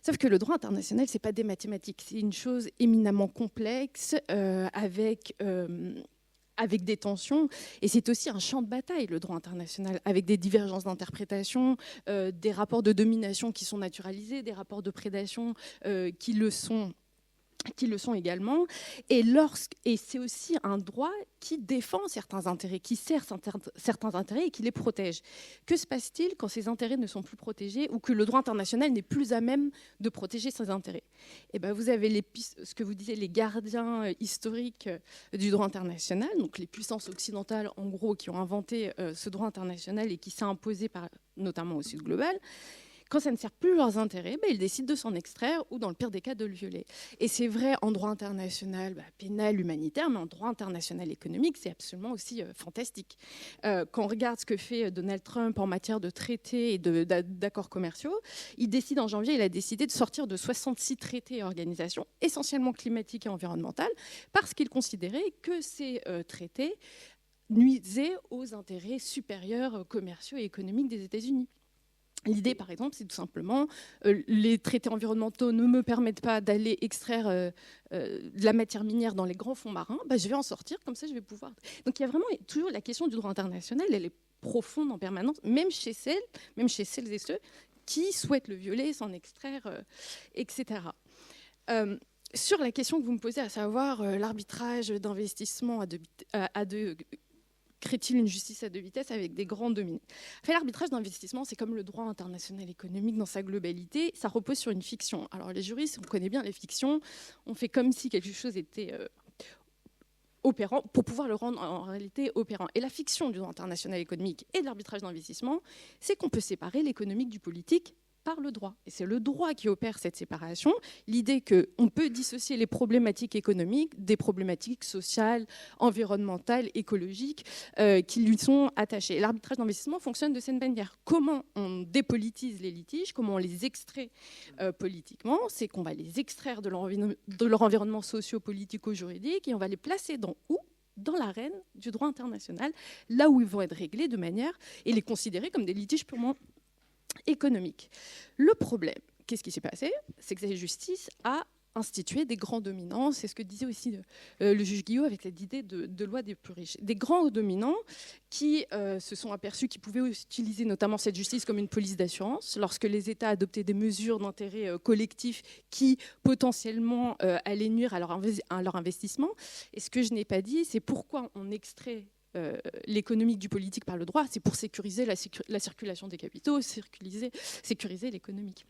Sauf que le droit international, ce n'est pas des mathématiques, c'est une chose éminemment complexe, avec des tensions, et c'est aussi un champ de bataille, le droit international, avec des divergences d'interprétation, des rapports de domination qui sont naturalisés, des rapports de prédation qui le sont également, et c'est aussi un droit qui défend certains intérêts, qui sert certains intérêts et qui les protège. Que se passe-t-il quand ces intérêts ne sont plus protégés ou que le droit international n'est plus à même de protéger ces intérêts ? Et ben vous avez ce que vous disiez, les gardiens historiques du droit international, donc les puissances occidentales en gros qui ont inventé ce droit international et qui s'est imposé notamment au Sud global. Quand ça ne sert plus leurs intérêts, ils décident de s'en extraire ou, dans le pire des cas, de le violer. Et c'est vrai en droit international pénal, humanitaire, mais en droit international économique, c'est absolument aussi fantastique. Quand on regarde ce que fait Donald Trump en matière de traités et d'accords commerciaux, en janvier, il a décidé de sortir de 66 traités et organisations, essentiellement climatiques et environnementales, parce qu'il considérait que ces traités nuisaient aux intérêts supérieurs commerciaux et économiques des États-Unis. L'idée, par exemple, c'est tout simplement les traités environnementaux ne me permettent pas d'aller extraire de la matière minière dans les grands fonds marins. Je vais en sortir, comme ça je vais pouvoir. Donc il y a vraiment toujours la question du droit international, elle est profonde en permanence, même chez celles et ceux qui souhaitent le violer, s'en extraire, etc. Sur la question que vous me posez, à savoir l'arbitrage d'investissement à deux crée-t-il une justice à deux vitesses avec des grands dominés ? L'arbitrage d'investissement, c'est comme le droit international économique dans sa globalité, ça repose sur une fiction. Alors les juristes, on connaît bien les fictions, on fait comme si quelque chose était opérant pour pouvoir le rendre en réalité opérant. Et la fiction du droit international économique et de l'arbitrage d'investissement, c'est qu'on peut séparer l'économique du politique par le droit. Et c'est le droit qui opère cette séparation. L'idée qu'on peut dissocier les problématiques économiques des problématiques sociales, environnementales, écologiques qui lui sont attachées. L'arbitrage d'investissement fonctionne de cette manière. Comment on dépolitise les litiges, comment on les extrait politiquement, c'est qu'on va les extraire de leur environnement socio-politico-juridique et on va les placer dans dans l'arène du droit international, là où ils vont être réglés de manière, et les considérer comme des litiges purement économiques. Le problème, qu'est-ce qui s'est passé? C'est que cette justice a institué des grands dominants. C'est ce que disait aussi le juge Guillot avec l'idée de loi des plus riches. Des grands dominants qui se sont aperçus qu'ils pouvaient utiliser notamment cette justice comme une police d'assurance lorsque les États adoptaient des mesures d'intérêt collectif qui potentiellement allaient nuire à leur investissement. Et ce que je n'ai pas dit, c'est pourquoi on extrait l'économique du politique par le droit. C'est pour sécuriser la circulation des capitaux, sécuriser l'économique.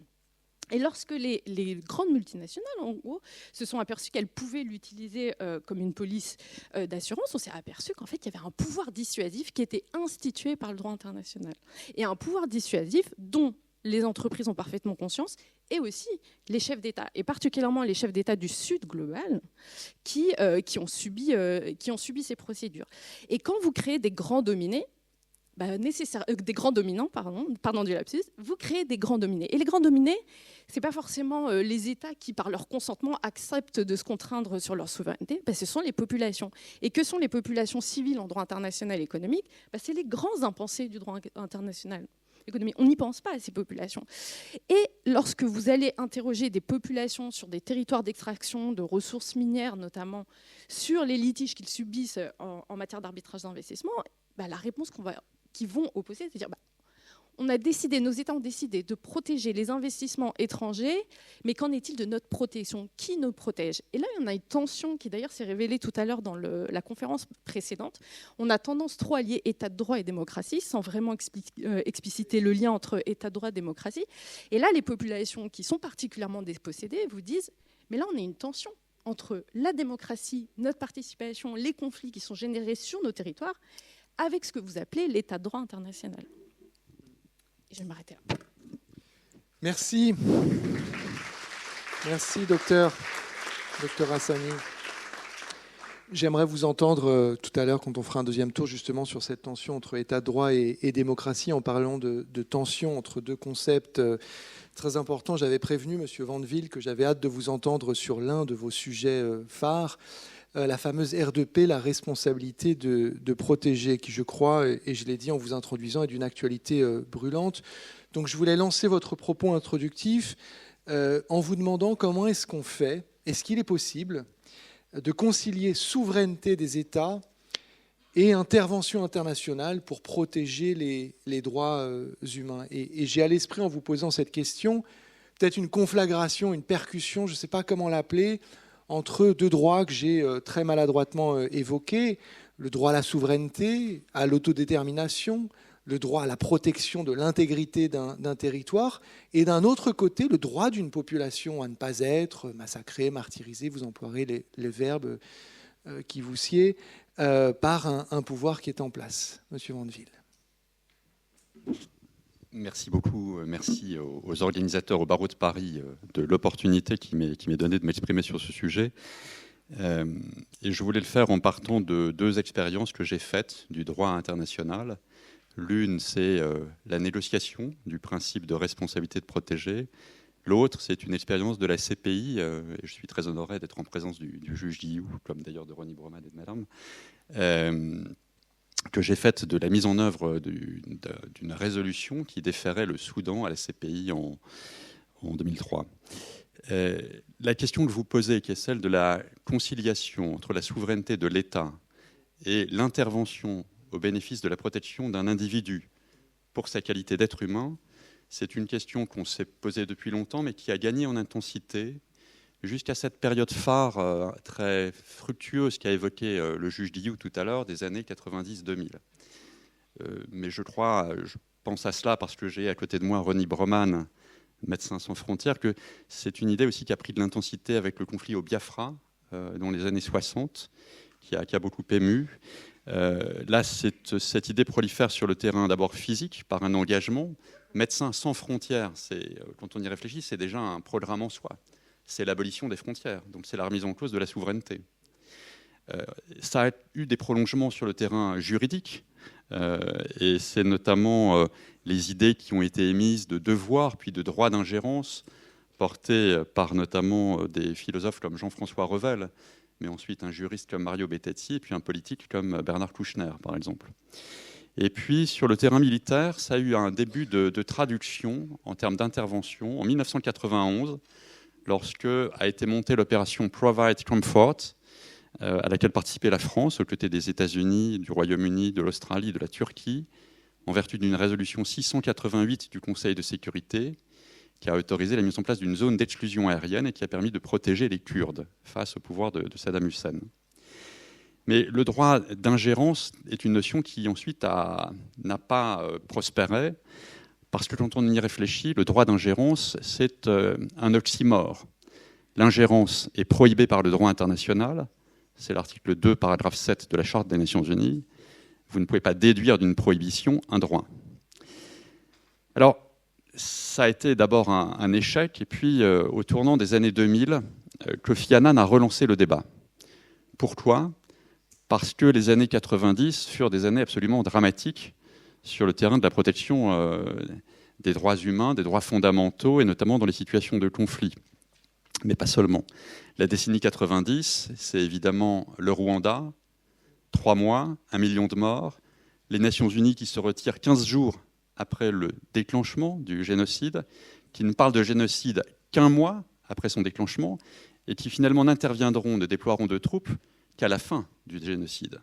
Et lorsque les grandes multinationales, en gros, se sont aperçues qu'elles pouvaient l'utiliser comme une police d'assurance, on s'est aperçu qu'en fait, il y avait un pouvoir dissuasif qui était institué par le droit international. Et un pouvoir dissuasif dont les entreprises ont parfaitement conscience, et aussi les chefs d'État, et particulièrement les chefs d'État du Sud global, qui ont subi ces procédures. Et quand vous créez des grands dominés, des grands dominants, pardon du lapsus, vous créez des grands dominés. Et les grands dominés, ce n'est pas forcément les États qui, par leur consentement, acceptent de se contraindre sur leur souveraineté, ce sont les populations. Et que sont les populations civiles en droit international et économique? C'est les grands impensés du droit international économique. On n'y pense pas à ces populations. Et lorsque vous allez interroger des populations sur des territoires d'extraction de ressources minières, notamment sur les litiges qu'ils subissent en matière d'arbitrage d'investissement, la réponse qu'ils vont opposer, c'est de dire nos États ont décidé de protéger les investissements étrangers, mais qu'en est-il de notre protection? Qui nous protège? Et là, il y en a une tension qui d'ailleurs s'est révélée tout à l'heure dans la conférence précédente. On a tendance trop à lier État de droit et démocratie, sans vraiment expliciter le lien entre État de droit et démocratie. Et là, les populations qui sont particulièrement dépossédées vous disent, mais là, on a une tension entre la démocratie, notre participation, les conflits qui sont générés sur nos territoires, avec ce que vous appelez l'état de droit international. Et je vais m'arrêter là. Merci. Merci, docteur Hassani. J'aimerais vous entendre tout à l'heure, quand on fera un deuxième tour, justement sur cette tension entre état de droit et démocratie, en parlant de tension entre deux concepts très importants. J'avais prévenu M. Vandeville que j'avais hâte de vous entendre sur l'un de vos sujets phares, la fameuse R2P, la responsabilité de protéger, qui je crois, et je l'ai dit en vous introduisant, est d'une actualité brûlante. Donc je voulais lancer votre propos introductif en vous demandant comment est-ce qu'on fait, est-ce qu'il est possible de concilier souveraineté des États et intervention internationale pour protéger les droits humains. Et j'ai à l'esprit, en vous posant cette question, peut-être une conflagration, une percussion, je ne sais pas comment l'appeler, entre deux droits que j'ai très maladroitement évoqués, le droit à la souveraineté, à l'autodétermination, le droit à la protection de l'intégrité d'un territoire, et d'un autre côté, le droit d'une population à ne pas être massacrée, martyrisée, vous emploierez les verbes qui vous sied, par un pouvoir qui est en place. Monsieur Vandeville. Merci beaucoup. Merci aux organisateurs, au barreau de Paris, de l'opportunité qui m'est donnée de m'exprimer sur ce sujet. Et je voulais le faire en partant de deux expériences que j'ai faites du droit international. L'une, c'est la négociation du principe de responsabilité de protéger. L'autre, c'est une expérience de la CPI, et je suis très honoré d'être en présence du juge Guillou, comme d'ailleurs de Ronnie Bromad et de madame, que j'ai faite de la mise en œuvre d'une résolution qui déférait le Soudan à la CPI en 2003. La question que vous posez, qui est celle de la conciliation entre la souveraineté de l'État et l'intervention au bénéfice de la protection d'un individu pour sa qualité d'être humain, c'est une question qu'on s'est posée depuis longtemps, mais qui a gagné en intensité jusqu'à cette période phare très fructueuse qu'a évoquée le juge Guillou tout à l'heure, des années 90-2000. Mais je pense à cela parce que j'ai à côté de moi Ronnie Bromad, Médecins sans frontières, que c'est une idée aussi qui a pris de l'intensité avec le conflit au Biafra dans les années 60, qui a beaucoup ému. Là, cette idée prolifère sur le terrain d'abord physique, par un engagement. Médecins sans frontières, quand on y réfléchit, c'est déjà un programme en soi. C'est l'abolition des frontières, donc c'est la remise en cause de la souveraineté. Ça a eu des prolongements sur le terrain juridique, et c'est notamment les idées qui ont été émises de devoir puis de droit d'ingérence, portées par notamment des philosophes comme Jean-François Revel, mais ensuite un juriste comme Mario Bettetti, et puis un politique comme Bernard Kouchner, par exemple. Et puis, sur le terrain militaire, ça a eu un début de traduction en termes d'intervention en 1991, lorsque a été montée l'opération Provide Comfort, à laquelle participait la France, aux côtés des États-Unis, du Royaume-Uni, de l'Australie, de la Turquie, en vertu d'une résolution 688 du Conseil de sécurité, qui a autorisé la mise en place d'une zone d'exclusion aérienne et qui a permis de protéger les Kurdes face au pouvoir de Saddam Hussein. Mais le droit d'ingérence est une notion qui ensuite n'a pas prospéré, parce que quand on y réfléchit, le droit d'ingérence, c'est un oxymore. L'ingérence est prohibée par le droit international, c'est l'article 2, paragraphe 7 de la Charte des Nations Unies. Vous ne pouvez pas déduire d'une prohibition un droit. Alors, ça a été d'abord un échec, et puis au tournant des années 2000, Kofi Annan a relancé le débat. Pourquoi ? Parce que les années 90 furent des années absolument dramatiques sur le terrain de la protection des droits humains, des droits fondamentaux, et notamment dans les situations de conflit. Mais pas seulement. La décennie 90, c'est évidemment le Rwanda, 3 mois, 1 million de morts, les Nations Unies qui se retirent 15 jours après le déclenchement du génocide, qui ne parlent de génocide qu'1 mois après son déclenchement, et qui finalement n'interviendront, ne déploieront de troupes qu'à la fin du génocide.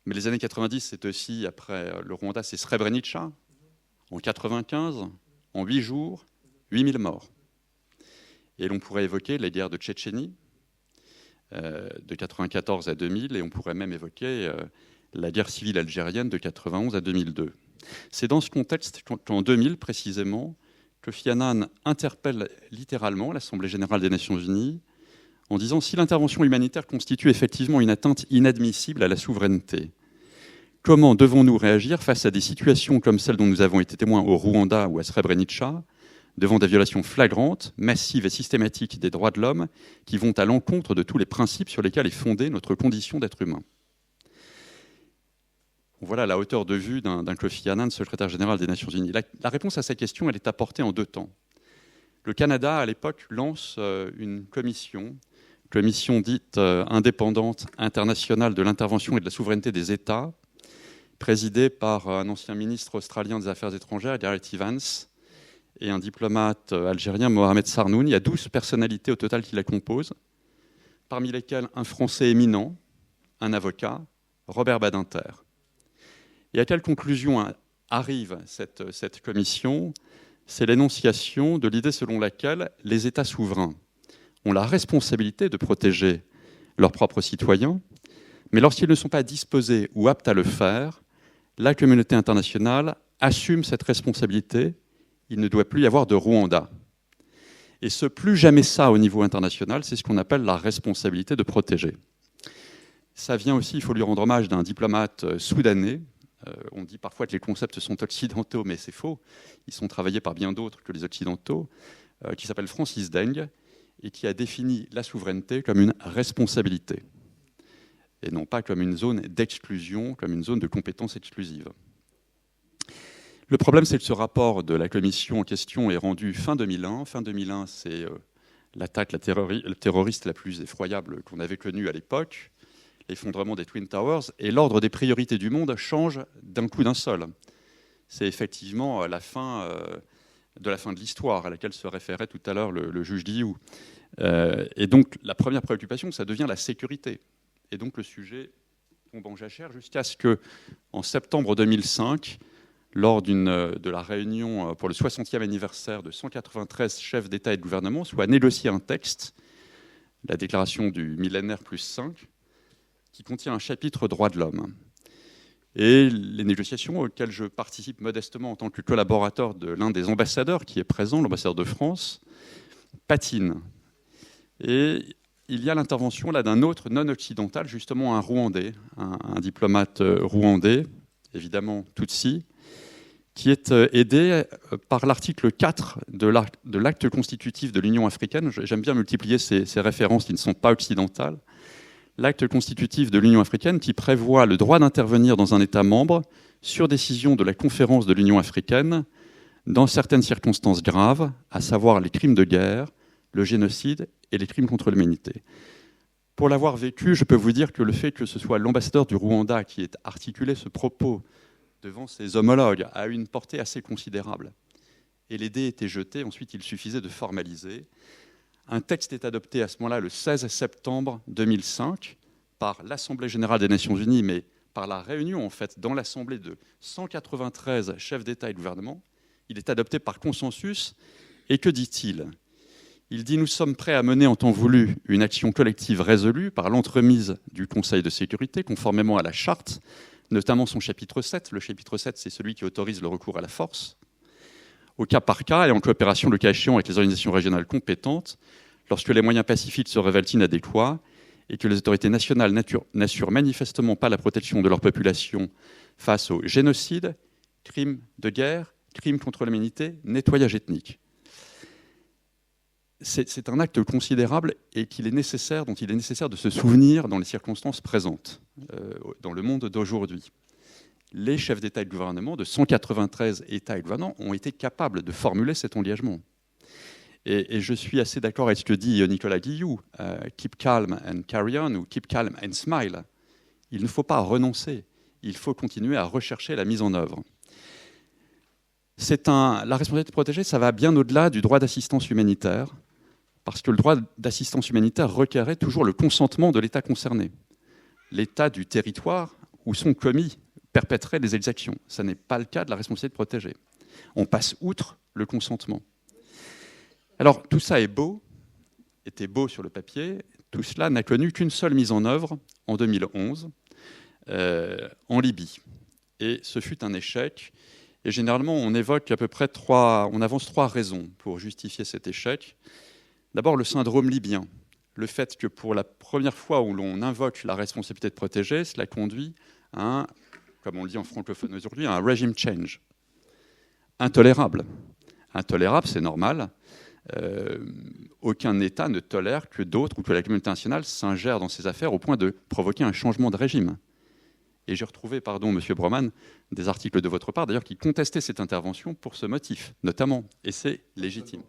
Mais les années 90, c'est aussi, après le Rwanda, c'est Srebrenica, en 95, en 8 jours, 8000 morts. Et l'on pourrait évoquer les guerres de Tchétchénie, de 94 à 2000, et on pourrait même évoquer la guerre civile algérienne de 91 à 2002. C'est dans ce contexte qu'en 2000, précisément, Kofi Annan interpelle littéralement l'Assemblée générale des Nations Unies en disant « Si l'intervention humanitaire constitue effectivement une atteinte inadmissible à la souveraineté, comment devons-nous réagir face à des situations comme celles dont nous avons été témoins au Rwanda ou à Srebrenica, devant des violations flagrantes, massives et systématiques des droits de l'homme qui vont à l'encontre de tous les principes sur lesquels est fondée notre condition d'être humain ?» Voilà la hauteur de vue d'un Kofi Annan, secrétaire général des Nations Unies. La réponse à cette question, elle est apportée en 2 temps. Le Canada, à l'époque, lance une commission dite indépendante internationale de l'intervention et de la souveraineté des États, présidée par un ancien ministre australien des Affaires étrangères, Gareth Evans, et un diplomate algérien, Mohamed Sarnoun. Il y a 12 personnalités au total qui la composent, parmi lesquelles un Français éminent, un avocat, Robert Badinter. Et à quelle conclusion arrive cette commission ? C'est l'énonciation de l'idée selon laquelle les États souverains ont la responsabilité de protéger leurs propres citoyens, mais lorsqu'ils ne sont pas disposés ou aptes à le faire, la communauté internationale assume cette responsabilité. Il ne doit plus y avoir de Rwanda. Et ce plus jamais ça au niveau international, c'est ce qu'on appelle la responsabilité de protéger. Ça vient aussi, il faut lui rendre hommage, d'un diplomate soudanais. On dit parfois que les concepts sont occidentaux, mais c'est faux. Ils sont travaillés par bien d'autres que les occidentaux, qui s'appelle Francis Deng, et qui a défini la souveraineté comme une responsabilité, et non pas comme une zone d'exclusion, comme une zone de compétence exclusive. Le problème, c'est que ce rapport de la commission en question est rendu fin 2001. Fin 2001, c'est l'attaque terroriste la plus effroyable qu'on avait connue à l'époque, l'effondrement des Twin Towers, et l'ordre des priorités du monde change d'un coup d'un seul. C'est effectivement la fin de l'histoire à laquelle se référait tout à l'heure le juge Guillou. Et donc, la première préoccupation, ça devient la sécurité. Et donc, le sujet tombe en jachère jusqu'à ce qu'en septembre 2005, lors de la réunion pour le 60e anniversaire de 193 chefs d'État et de gouvernement, soit négocié un texte, la déclaration du millénaire plus 5, qui contient un chapitre droits de l'homme. Et les négociations auxquelles je participe modestement en tant que collaborateur de l'un des ambassadeurs qui est présent, l'ambassadeur de France, patinent. Et il y a l'intervention là d'un autre non-occidental, justement un Rwandais, un diplomate rwandais, évidemment Tutsi, qui est aidé par l'article 4 de l'acte constitutif de l'Union africaine. J'aime bien multiplier ces références qui ne sont pas occidentales. L'acte constitutif de l'Union africaine qui prévoit le droit d'intervenir dans un État membre sur décision de la conférence de l'Union africaine dans certaines circonstances graves, à savoir les crimes de guerre, le génocide et les crimes contre l'humanité. Pour l'avoir vécu, je peux vous dire que le fait que ce soit l'ambassadeur du Rwanda qui ait articulé ce propos devant ses homologues a eu une portée assez considérable. Et les dés étaient jetés, ensuite il suffisait de formaliser. Un texte est adopté à ce moment-là le 16 septembre 2005 par l'Assemblée générale des Nations unies, mais par la réunion en fait dans l'Assemblée de 193 chefs d'État et de gouvernement. Il est adopté par consensus. Et que dit-il ? Il dit « Nous sommes prêts à mener en temps voulu une action collective résolue par l'entremise du Conseil de sécurité, conformément à la charte, notamment son chapitre 7. Le chapitre 7, c'est celui qui autorise le recours à la force. Au cas par cas et en coopération, le cas échéant, avec les organisations régionales compétentes, lorsque les moyens pacifiques se révèlent inadéquats et que les autorités nationales n'assurent manifestement pas la protection de leur population face au génocide, crimes de guerre, crimes contre l'humanité, nettoyage ethnique. » C'est un acte considérable et dont il est nécessaire de se souvenir dans les circonstances présentes, dans le monde d'aujourd'hui. Les chefs d'État et de gouvernement de 193 États et gouvernements ont été capables de formuler cet engagement. Et je suis assez d'accord avec ce que dit Nicolas Guilloux, keep calm and carry on, ou keep calm and smile. Il ne faut pas renoncer, il faut continuer à rechercher la mise en œuvre. La responsabilité protégée, ça va bien au-delà du droit d'assistance humanitaire, parce que le droit d'assistance humanitaire requérait toujours le consentement de l'État concerné. L'État du territoire où sont commis, perpétrées les exactions. Ce n'est pas le cas de la responsabilité protégée. On passe outre le consentement. Alors, tout ça était beau sur le papier. Tout cela n'a connu qu'une seule mise en œuvre en 2011, en Libye. Et ce fut un échec. Et généralement, on évoque on avance trois raisons pour justifier cet échec. D'abord, le syndrome libyen. Le fait que pour la première fois où l'on invoque la responsabilité de protéger, cela conduit à comme on le dit en francophone aujourd'hui, un regime change. Intolérable. Intolérable, c'est normal. Aucun État ne tolère que d'autres ou que la communauté internationale s'ingère dans ses affaires au point de provoquer un changement de régime. Et j'ai retrouvé, M. Broman, des articles de votre part, d'ailleurs, qui contestaient cette intervention pour ce motif, notamment. Et c'est légitime.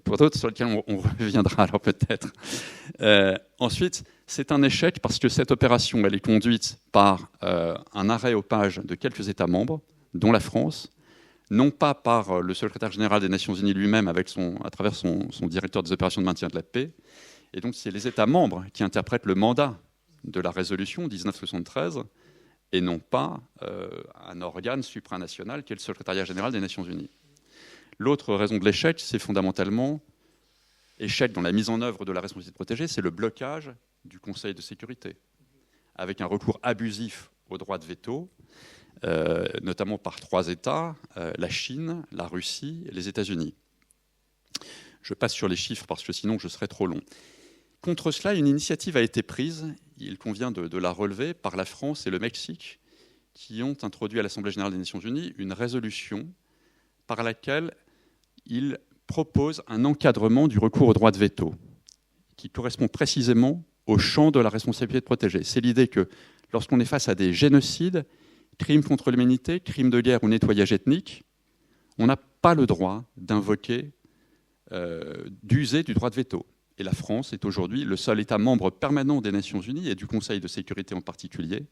Pour d'autres sur lesquels on reviendra alors peut-être. Ensuite, c'est un échec parce que cette opération, elle est conduite par un arrêt aux pages de quelques États membres, dont la France, non pas par le secrétaire général des Nations Unies lui-même à travers son directeur des opérations de maintien de la paix. Et donc, c'est les États membres qui interprètent le mandat de la résolution 1973 et non pas un organe supranational qui est le secrétariat général des Nations Unies. L'autre raison de l'échec, c'est fondamentalement échec dans la mise en œuvre de la responsabilité protégée, c'est le blocage du Conseil de sécurité, avec un recours abusif au droit de veto, notamment par trois États, la Chine, la Russie et les États-Unis. Je passe sur les chiffres parce que sinon je serai trop long. Contre cela, une initiative a été prise, il convient de la relever, par la France et le Mexique, qui ont introduit à l'Assemblée générale des Nations unies une résolution par laquelle ils proposent un encadrement du recours au droit de veto, qui correspond précisément au champ de la responsabilité protégée. C'est l'idée que lorsqu'on est face à des génocides, crimes contre l'humanité, crimes de guerre ou nettoyage ethnique, on n'a pas le droit d'invoquer, d'user du droit de veto. Et la France est aujourd'hui le seul État membre permanent des Nations Unies et du Conseil de sécurité en particulier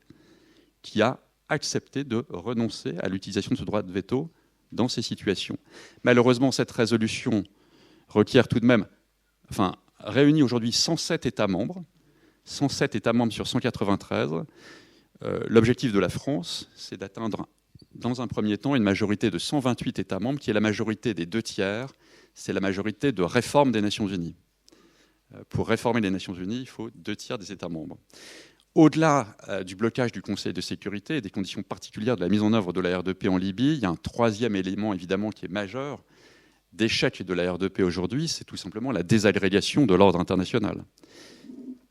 qui a accepté de renoncer à l'utilisation de ce droit de veto dans ces situations. Malheureusement, cette résolution requiert tout de même, réunit aujourd'hui 107 États membres sur 193. L'objectif de la France, c'est d'atteindre, dans un premier temps, une majorité de 128 États membres, qui est la majorité des 2/3, c'est la majorité de réforme des Nations Unies. Pour réformer les Nations Unies, il faut 2/3 des États membres. Au-delà du blocage du Conseil de sécurité et des conditions particulières de la mise en œuvre de la RDP en Libye, il y a un troisième élément évidemment qui est majeur d'échec de la RDP aujourd'hui, c'est tout simplement la désagrégation de l'ordre international.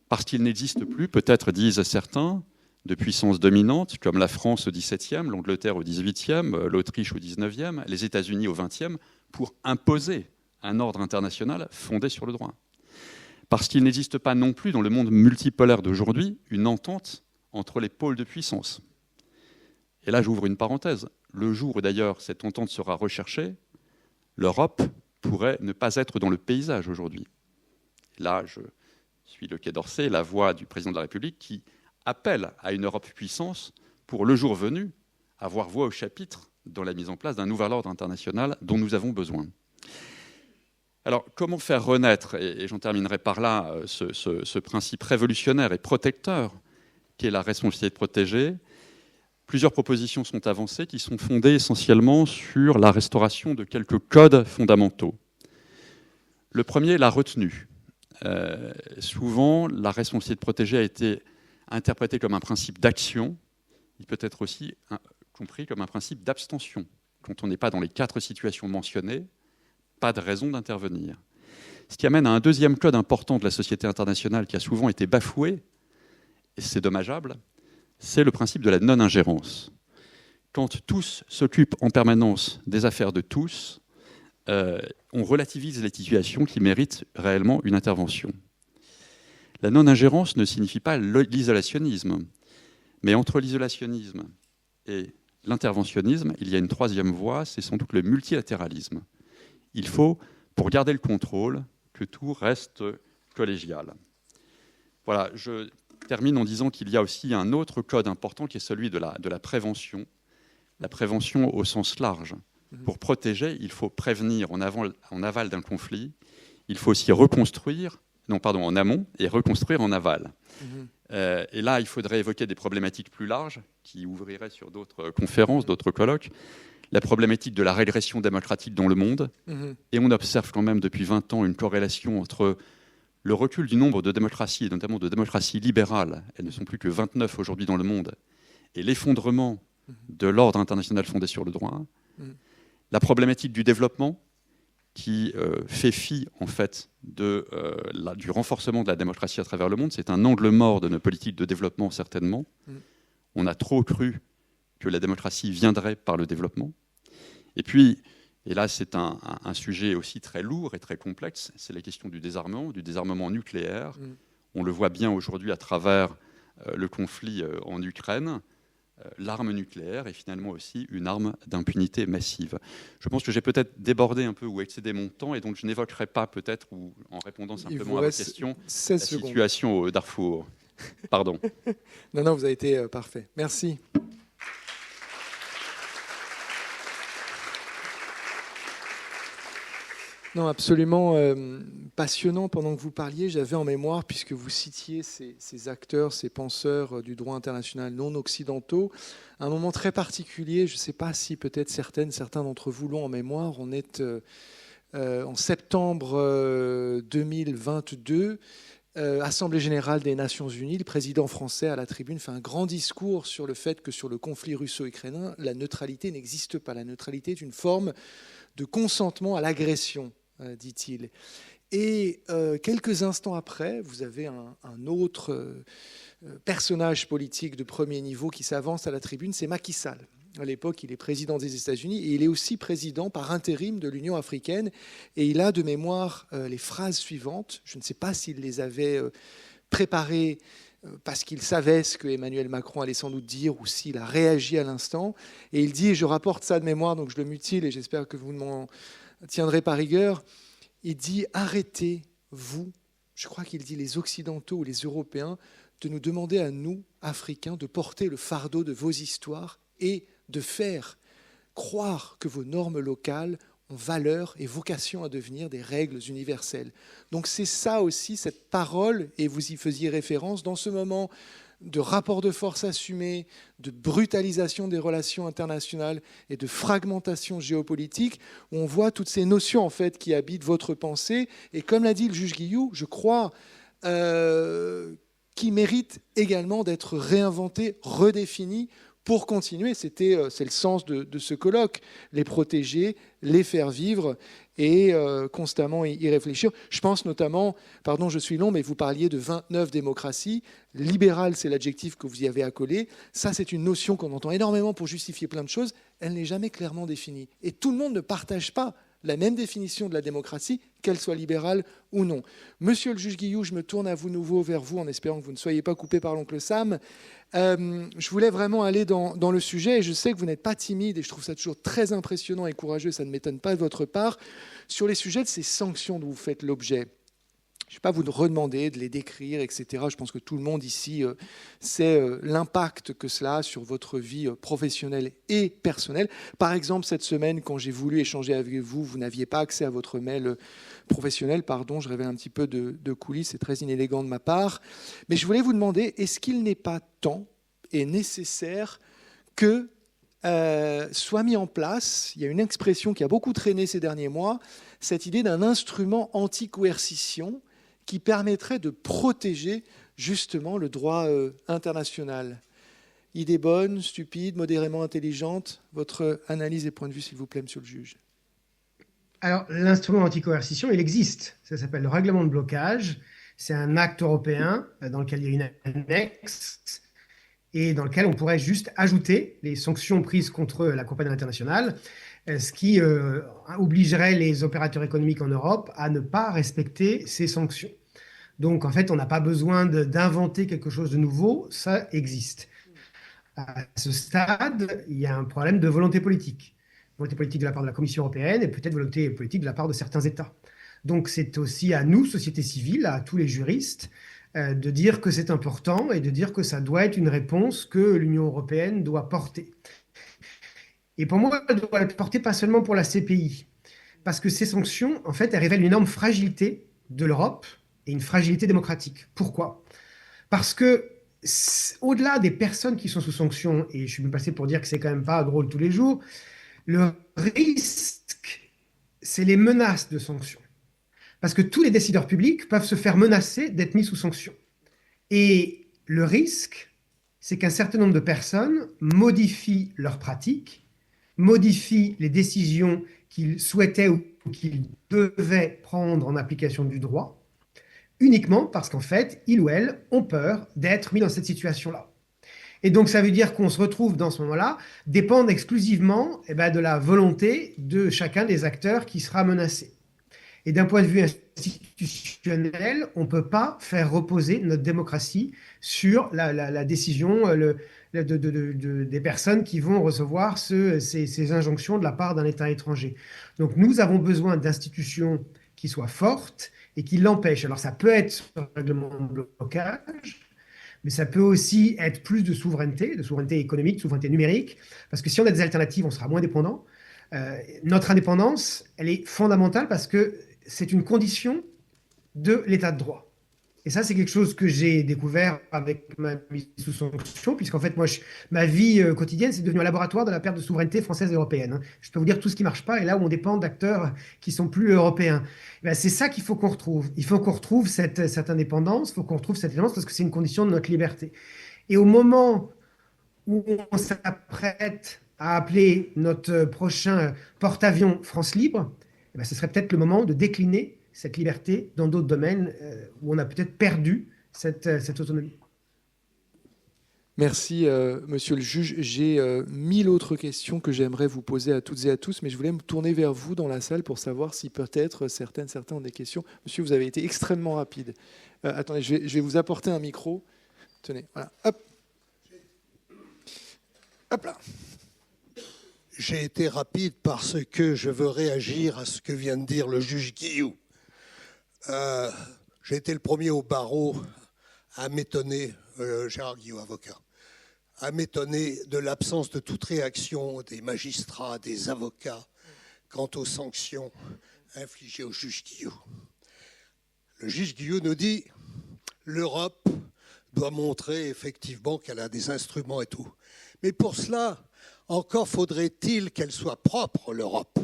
Parce qu'il n'existe plus, peut-être disent certains, de puissances dominantes comme la France au XVIIe, l'Angleterre au XVIIIe, l'Autriche au XIXe, les États-Unis au XXe, pour imposer un ordre international fondé sur le droit. Parce qu'il n'existe pas non plus dans le monde multipolaire d'aujourd'hui une entente entre les pôles de puissance. Et là, j'ouvre une parenthèse. Le jour où d'ailleurs cette entente sera recherchée, l'Europe pourrait ne pas être dans le paysage aujourd'hui. Là, suit le Quai d'Orsay, la voix du président de la République qui appelle à une Europe puissance pour, le jour venu, avoir voix au chapitre dans la mise en place d'un nouvel ordre international dont nous avons besoin. Alors, comment faire renaître, et j'en terminerai par là, ce principe révolutionnaire et protecteur qu'est la responsabilité de protéger? Plusieurs propositions sont avancées qui sont fondées essentiellement sur la restauration de quelques codes fondamentaux. Le premier, la retenue. Souvent, la responsabilité de protéger a été interprétée comme un principe d'action. Il peut être aussi compris comme un principe d'abstention. Quand on n'est pas dans les 4 situations mentionnées, pas de raison d'intervenir. Ce qui amène à un deuxième code important de la société internationale qui a souvent été bafoué, et c'est dommageable, c'est le principe de la non-ingérence. Quand tous s'occupent en permanence des affaires de tous, on relativise les situations qui méritent réellement une intervention. La non-ingérence ne signifie pas l'isolationnisme, mais entre l'isolationnisme et l'interventionnisme, il y a une troisième voie, c'est sans doute le multilatéralisme. Il faut, pour garder le contrôle, que tout reste collégial. Voilà, je termine en disant qu'il y a aussi un autre code important qui est celui de la prévention au sens large. Pour protéger, il faut prévenir en aval d'un conflit, il faut aussi en amont et reconstruire en aval. Et là, il faudrait évoquer des problématiques plus larges qui ouvriraient sur d'autres conférences, d'autres colloques. La problématique de la régression démocratique dans le monde. Et on observe quand même depuis 20 ans une corrélation entre le recul du nombre de démocraties, et notamment de démocraties libérales, elles ne sont plus que 29 aujourd'hui dans le monde, et l'effondrement de l'ordre international fondé sur le droit. La problématique du développement, qui fait fi en fait du renforcement de la démocratie à travers le monde. C'est un angle mort de nos politiques de développement, certainement. On a trop cru que la démocratie viendrait par le développement. Et puis, et là c'est un sujet aussi très lourd et très complexe, c'est la question du désarmement nucléaire. On le voit bien aujourd'hui à travers le conflit en Ukraine. L'arme nucléaire est finalement aussi une arme d'impunité massive. Je pense que j'ai peut-être débordé un peu ou excédé mon temps, et donc je n'évoquerai pas peut-être, ou en répondant simplement à vos questions, la situation au Darfour. Pardon. Non, vous avez été parfait. Merci. Non, absolument passionnant. Pendant que vous parliez, j'avais en mémoire, puisque vous citiez ces acteurs, ces penseurs du droit international non occidentaux, un moment très particulier. Je ne sais pas si peut-être certains d'entre vous l'ont en mémoire. On est en septembre 2022, Assemblée générale des Nations Unies. Le président français à la tribune fait un grand discours sur le fait que sur le conflit russo-ukrainien, la neutralité n'existe pas. La neutralité est une forme de consentement à l'agression, dit-il. Et quelques instants après, vous avez un autre personnage politique de premier niveau qui s'avance à la tribune, c'est Macky Sall. À l'époque, il est président des États-Unis et il est aussi président par intérim de l'Union africaine. Et il a de mémoire les phrases suivantes. Je ne sais pas s'il les avait préparées parce qu'il savait ce que Emmanuel Macron allait sans doute dire ou s'il a réagi à l'instant. Et il dit, et je rapporte ça de mémoire, donc je le mutile et j'espère que vous ne m'en tiendrez pas rigueur, il dit « Arrêtez, vous, je crois qu'il dit les Occidentaux ou les Européens, de nous demander à nous, Africains, de porter le fardeau de vos histoires et de faire croire que vos normes locales ont valeur et vocation à devenir des règles universelles. » Donc c'est ça aussi, cette parole, et vous y faisiez référence, dans ce moment de rapport de force assumé, de brutalisation des relations internationales et de fragmentation géopolitique, où on voit toutes ces notions en fait qui habitent votre pensée, et comme l'a dit le juge Guillou, je crois, qui méritent également d'être réinventées, redéfinies, pour continuer. C'est le sens de ce colloque, les protéger, les faire vivre et constamment y réfléchir. Je pense notamment, pardon, je suis long, mais vous parliez de 29 démocraties. Libéral, c'est l'adjectif que vous y avez accolé. Ça, c'est une notion qu'on entend énormément pour justifier plein de choses. Elle n'est jamais clairement définie. Et tout le monde ne partage pas la même définition de la démocratie, qu'elle soit libérale ou non. Monsieur le juge Guillou, je me tourne à vous nouveau vers vous en espérant que vous ne soyez pas coupé par l'oncle Sam. Je voulais vraiment aller dans le sujet et je sais que vous n'êtes pas timide et je trouve ça toujours très impressionnant et courageux, ça ne m'étonne pas de votre part, sur les sujets de ces sanctions dont vous faites l'objet. Je ne vais pas vous redemander de les décrire, etc. Je pense que tout le monde ici sait l'impact que cela a sur votre vie professionnelle et personnelle. Par exemple, cette semaine, quand j'ai voulu échanger avec vous, vous n'aviez pas accès à votre mail professionnel. Pardon, je révèle un petit peu de coulisses, c'est très inélégant de ma part. Mais je voulais vous demander, est-ce qu'il n'est pas temps et nécessaire que soit mis en place, il y a une expression qui a beaucoup traîné ces derniers mois, cette idée d'un instrument anti-coercition qui permettrait de protéger justement le droit international. Idée bonne, stupide, modérément intelligente? Votre analyse et point de vue, s'il vous plaît, monsieur le juge. Alors, l'instrument anti-coercition, il existe. Ça s'appelle le règlement de blocage. C'est un acte européen dans lequel il y a une annexe et dans lequel on pourrait juste ajouter les sanctions prises contre la compagnie internationale, ce qui obligerait les opérateurs économiques en Europe à ne pas respecter ces sanctions. Donc, en fait, on n'a pas besoin d'inventer quelque chose de nouveau, ça existe. À ce stade, il y a un problème de volonté politique. Volonté politique de la part de la Commission européenne et peut-être volonté politique de la part de certains États. Donc, c'est aussi à nous, société civile, à tous les juristes, de dire que c'est important et de dire que ça doit être une réponse que l'Union européenne doit porter. Et pour moi, elle doit être portée pas seulement pour la CPI, parce que ces sanctions, en fait, elles révèlent une énorme fragilité de l'Europe et une fragilité démocratique. Pourquoi? Parce que, au-delà des personnes qui sont sous sanctions, et je suis bien passé pour dire que c'est quand même pas drôle tous les jours, le risque, c'est les menaces de sanctions. Parce que tous les décideurs publics peuvent se faire menacer d'être mis sous sanction. Et le risque, c'est qu'un certain nombre de personnes modifient leurs pratiques, modifient les décisions qu'ils souhaitaient ou qu'ils devaient prendre en application du droit, uniquement parce qu'en fait, ils ou elles ont peur d'être mis dans cette situation-là. Et donc, ça veut dire qu'on se retrouve dans ce moment-là, dépendre exclusivement de la volonté de chacun des acteurs qui sera menacé. Et d'un point de vue institutionnel, on ne peut pas faire reposer notre démocratie sur la décision des personnes qui vont recevoir ces injonctions de la part d'un État étranger. Donc nous avons besoin d'institutions qui soient fortes et qui l'empêchent. Alors ça peut être ce règlement de blocage, mais ça peut aussi être plus de souveraineté économique, de souveraineté numérique, parce que si on a des alternatives, on sera moins dépendant. Notre indépendance, elle est fondamentale parce que c'est une condition de l'état de droit. Et ça, c'est quelque chose que j'ai découvert avec ma mise sous sanction, puisqu'en fait, moi, ma vie quotidienne, c'est devenu un laboratoire de la perte de souveraineté française et européenne. Je peux vous dire tout ce qui ne marche pas, et là où on dépend d'acteurs qui sont plus européens. C'est ça qu'il faut qu'on retrouve. Il faut qu'on retrouve cette indépendance, il faut qu'on retrouve cette indépendance, parce que c'est une condition de notre liberté. Et au moment où on s'apprête à appeler notre prochain porte-avions France Libre, ce serait peut-être le moment de décliner cette liberté dans d'autres domaines où on a peut-être perdu cette autonomie. Merci, monsieur le juge. J'ai 1000 autres questions que j'aimerais vous poser à toutes et à tous, mais je voulais me tourner vers vous dans la salle pour savoir si peut-être certains ont des questions. Monsieur, vous avez été extrêmement rapide. Attendez, je vais vous apporter un micro. Tenez, voilà. Hop. Hop là. J'ai été rapide parce que je veux réagir à ce que vient de dire le juge Guillou. J'ai été le premier au barreau à m'étonner, Gérard Guillou, avocat, à m'étonner de l'absence de toute réaction des magistrats, des avocats, quant aux sanctions infligées au juge Guillou. Le juge Guillou nous dit « l'Europe doit montrer effectivement qu'elle a des instruments et tout ». Mais pour cela, encore faudrait-il qu'elle soit propre, l'Europe.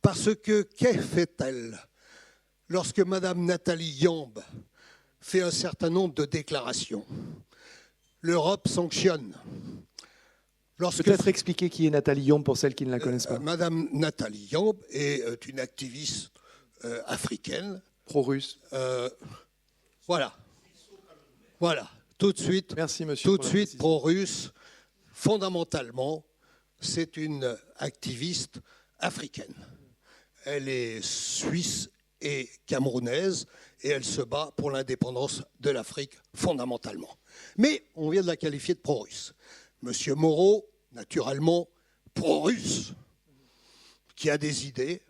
Parce que qu'est fait-elle lorsque Mme Nathalie Yamb fait un certain nombre de déclarations? L'Europe sanctionne. Peut-être expliquer qui est Nathalie Yamb pour celles qui ne la connaissent pas. Mme Nathalie Yamb est une activiste africaine. Pro-russe. Voilà. Tout de suite. Merci, monsieur. Tout de suite pro-russe. Fondamentalement, c'est une activiste africaine. Elle est suisse et camerounaise et elle se bat pour l'indépendance de l'Afrique fondamentalement. Mais on vient de la qualifier de pro-russe. Monsieur Moreau, naturellement pro-russe, qui a des idées,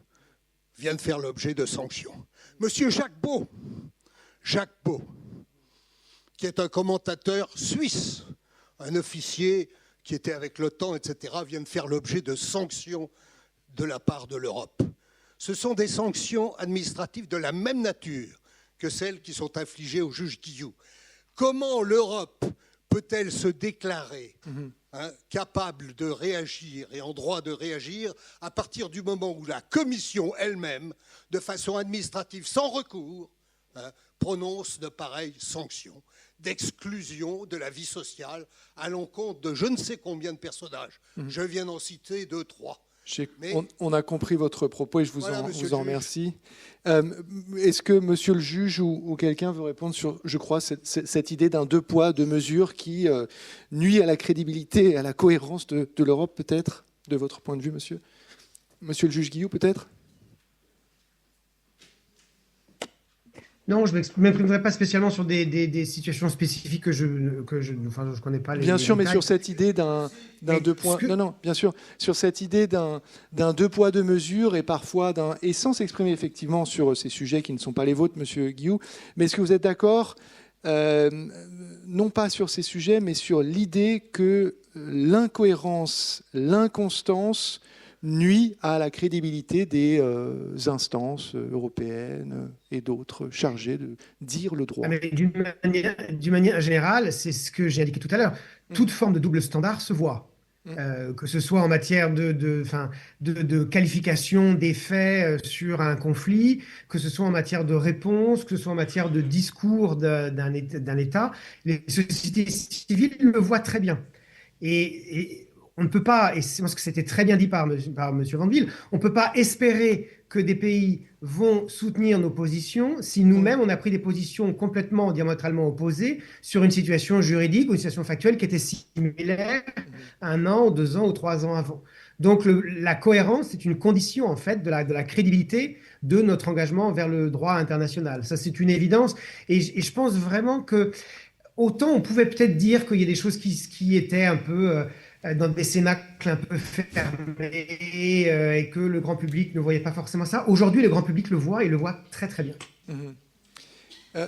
vient de faire l'objet de sanctions. Monsieur Jacques Beau, qui est un commentateur suisse, un officier qui était avec l'OTAN, etc., vient de faire l'objet de sanctions de la part de l'Europe. Ce sont des sanctions administratives de la même nature que celles qui sont infligées au juge Guillou. Comment l'Europe peut-elle se déclarer capable de réagir et en droit de réagir à partir du moment où la Commission elle-même, de façon administrative sans recours, prononce de pareilles sanctions d'exclusion de la vie sociale à l'encontre de je ne sais combien de personnages. Je viens d'en citer 2, 3. On a compris votre propos et je vous Voilà, en remercie. Est-ce que monsieur le juge ou quelqu'un veut répondre sur, je crois, cette idée d'un 2 poids, 2 mesures qui nuit à la crédibilité et à la cohérence de l'Europe, peut-être, de votre point de vue, monsieur ? Monsieur le juge Guillou, peut-être ? Non, je ne m'exprimerai pas spécialement sur des situations spécifiques que je connais pas. Bien sûr, mais sur cette idée d'un 2 poids. Non, bien sûr, sur cette idée d'un 2 poids 2 mesures et parfois et sans s'exprimer effectivement sur ces sujets qui ne sont pas les vôtres, monsieur Guillou. Mais est-ce que vous êtes d'accord, non pas sur ces sujets, mais sur l'idée que l'incohérence, l'inconstance nuit à la crédibilité des instances européennes et d'autres chargées de dire le droit. Mais d'une manière générale, c'est ce que j'ai indiqué tout à l'heure. Toute forme de double standard se voit. Que ce soit en matière de qualification des faits sur un conflit, que ce soit en matière de réponse, que ce soit en matière de discours d'un État, les sociétés civiles le voient très bien. Et on ne peut pas, et c'est parce que c'était très bien dit par M. Vandeville, on ne peut pas espérer que des pays vont soutenir nos positions si nous-mêmes on a pris des positions complètement diamétralement opposées sur une situation juridique ou une situation factuelle qui était similaire 1 an, 2 ans ou 3 ans avant. Donc la cohérence est une condition en fait de la crédibilité de notre engagement vers le droit international. Ça c'est une évidence et je pense vraiment que autant on pouvait peut-être dire qu'il y a des choses qui étaient un peu dans des cénacles un peu fermés et que le grand public ne voyait pas forcément ça. Aujourd'hui, le grand public le voit et le voit très très bien.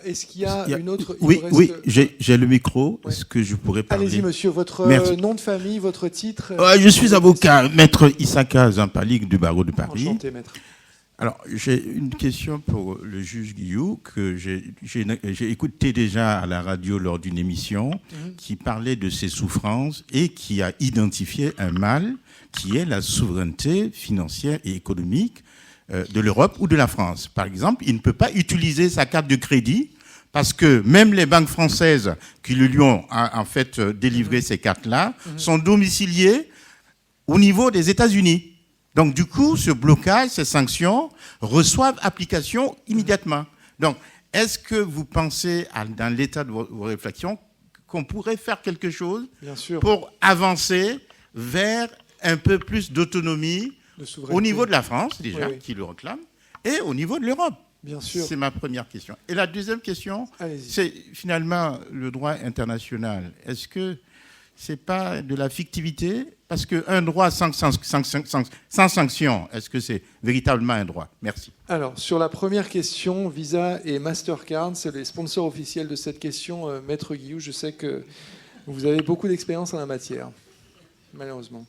Est-ce qu'il y a une autre... Oui, j'ai le micro. Est-ce que je pourrais parler? Allez-y, monsieur. Votre nom de famille, votre titre? Je suis avocat, maître Issaka Zampalik du barreau de Paris. Enchanté, maître. Alors, j'ai une question pour le juge Guillou, que j'ai écouté déjà à la radio lors d'une émission qui parlait de ses souffrances et qui a identifié un mal qui est la souveraineté financière et économique de l'Europe ou de la France. Par exemple, il ne peut pas utiliser sa carte de crédit parce que même les banques françaises qui lui ont en fait délivré ces cartes-là sont domiciliées au niveau des États-Unis. Donc, du coup, ce blocage, ces sanctions reçoivent application immédiatement. Donc, est-ce que vous pensez, dans l'état de vos réflexions, qu'on pourrait faire quelque chose pour avancer vers un peu plus d'autonomie au niveau de la France, déjà, qui le réclame, et au niveau de l'Europe? Bien sûr. C'est ma première question. Et la deuxième question, c'est finalement le droit international. Est-ce que ce n'est pas de la fictivité? Parce qu'un droit sans sanction, est-ce que c'est véritablement un droit? Merci. Alors, sur la première question, Visa et Mastercard, c'est les sponsors officiels de cette question. Maître Guillou, je sais que vous avez beaucoup d'expérience en la matière, malheureusement.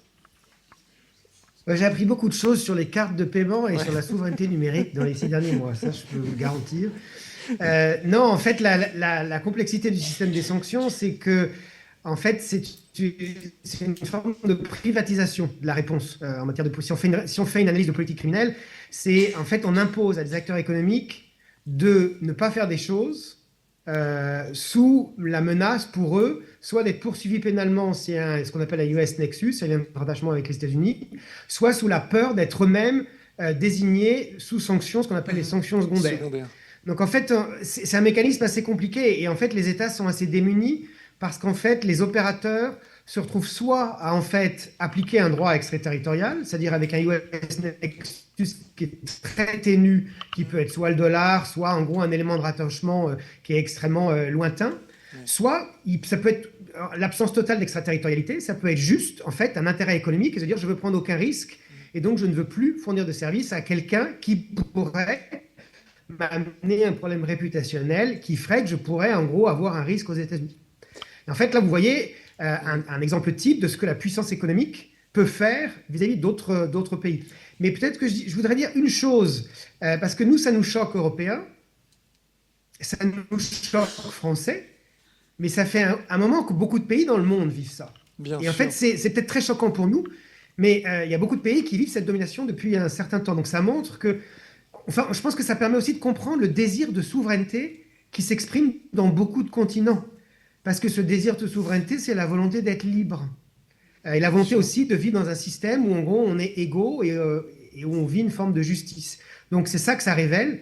J'ai appris beaucoup de choses sur les cartes de paiement et sur la souveraineté numérique dans les 6 derniers mois. Ça, je peux vous le garantir. Non, en fait, la complexité du système des sanctions, c'est que en fait, c'est une forme de privatisation de la réponse en matière de... Si on fait une analyse de politique criminelle, c'est en fait, on impose à des acteurs économiques de ne pas faire des choses sous la menace pour eux, soit d'être poursuivis pénalement, c'est ce qu'on appelle la US Nexus, c'est un rattachement avec les États-Unis, soit sous la peur d'être eux-mêmes désignés sous sanctions, ce qu'on appelle les sanctions secondaires. Donc en fait, c'est un mécanisme assez compliqué et en fait, les États sont assez démunis parce qu'en fait, les opérateurs se retrouvent soit à en fait appliquer un droit extraterritorial, c'est-à-dire avec un US Nexus qui est très ténu, qui peut être soit le dollar, soit en gros un élément de rattachement qui est extrêmement lointain, soit ça peut être l'absence totale d'extraterritorialité, ça peut être juste en fait un intérêt économique, c'est-à-dire je veux prendre aucun risque et donc je ne veux plus fournir de service à quelqu'un qui pourrait m'amener un problème réputationnel qui ferait que je pourrais en gros avoir un risque aux États-Unis. En fait, là, vous voyez un exemple type de ce que la puissance économique peut faire vis-à-vis d'autres pays. Mais peut-être que je voudrais dire une chose, parce que nous, ça nous choque Européens, ça nous choque Français, mais ça fait un moment que beaucoup de pays dans le monde vivent ça. Bien Et en sûr. fait, c'est peut-être très choquant pour nous, mais il y a beaucoup de pays qui vivent cette domination depuis un certain temps. Donc ça montre que, enfin, je pense que ça permet aussi de comprendre le désir de souveraineté qui s'exprime dans beaucoup de continents. Parce que ce désir de souveraineté, c'est la volonté d'être libre. Et la volonté aussi de vivre dans un système où, en gros, on est égaux et où on vit une forme de justice. Donc, c'est ça que ça révèle.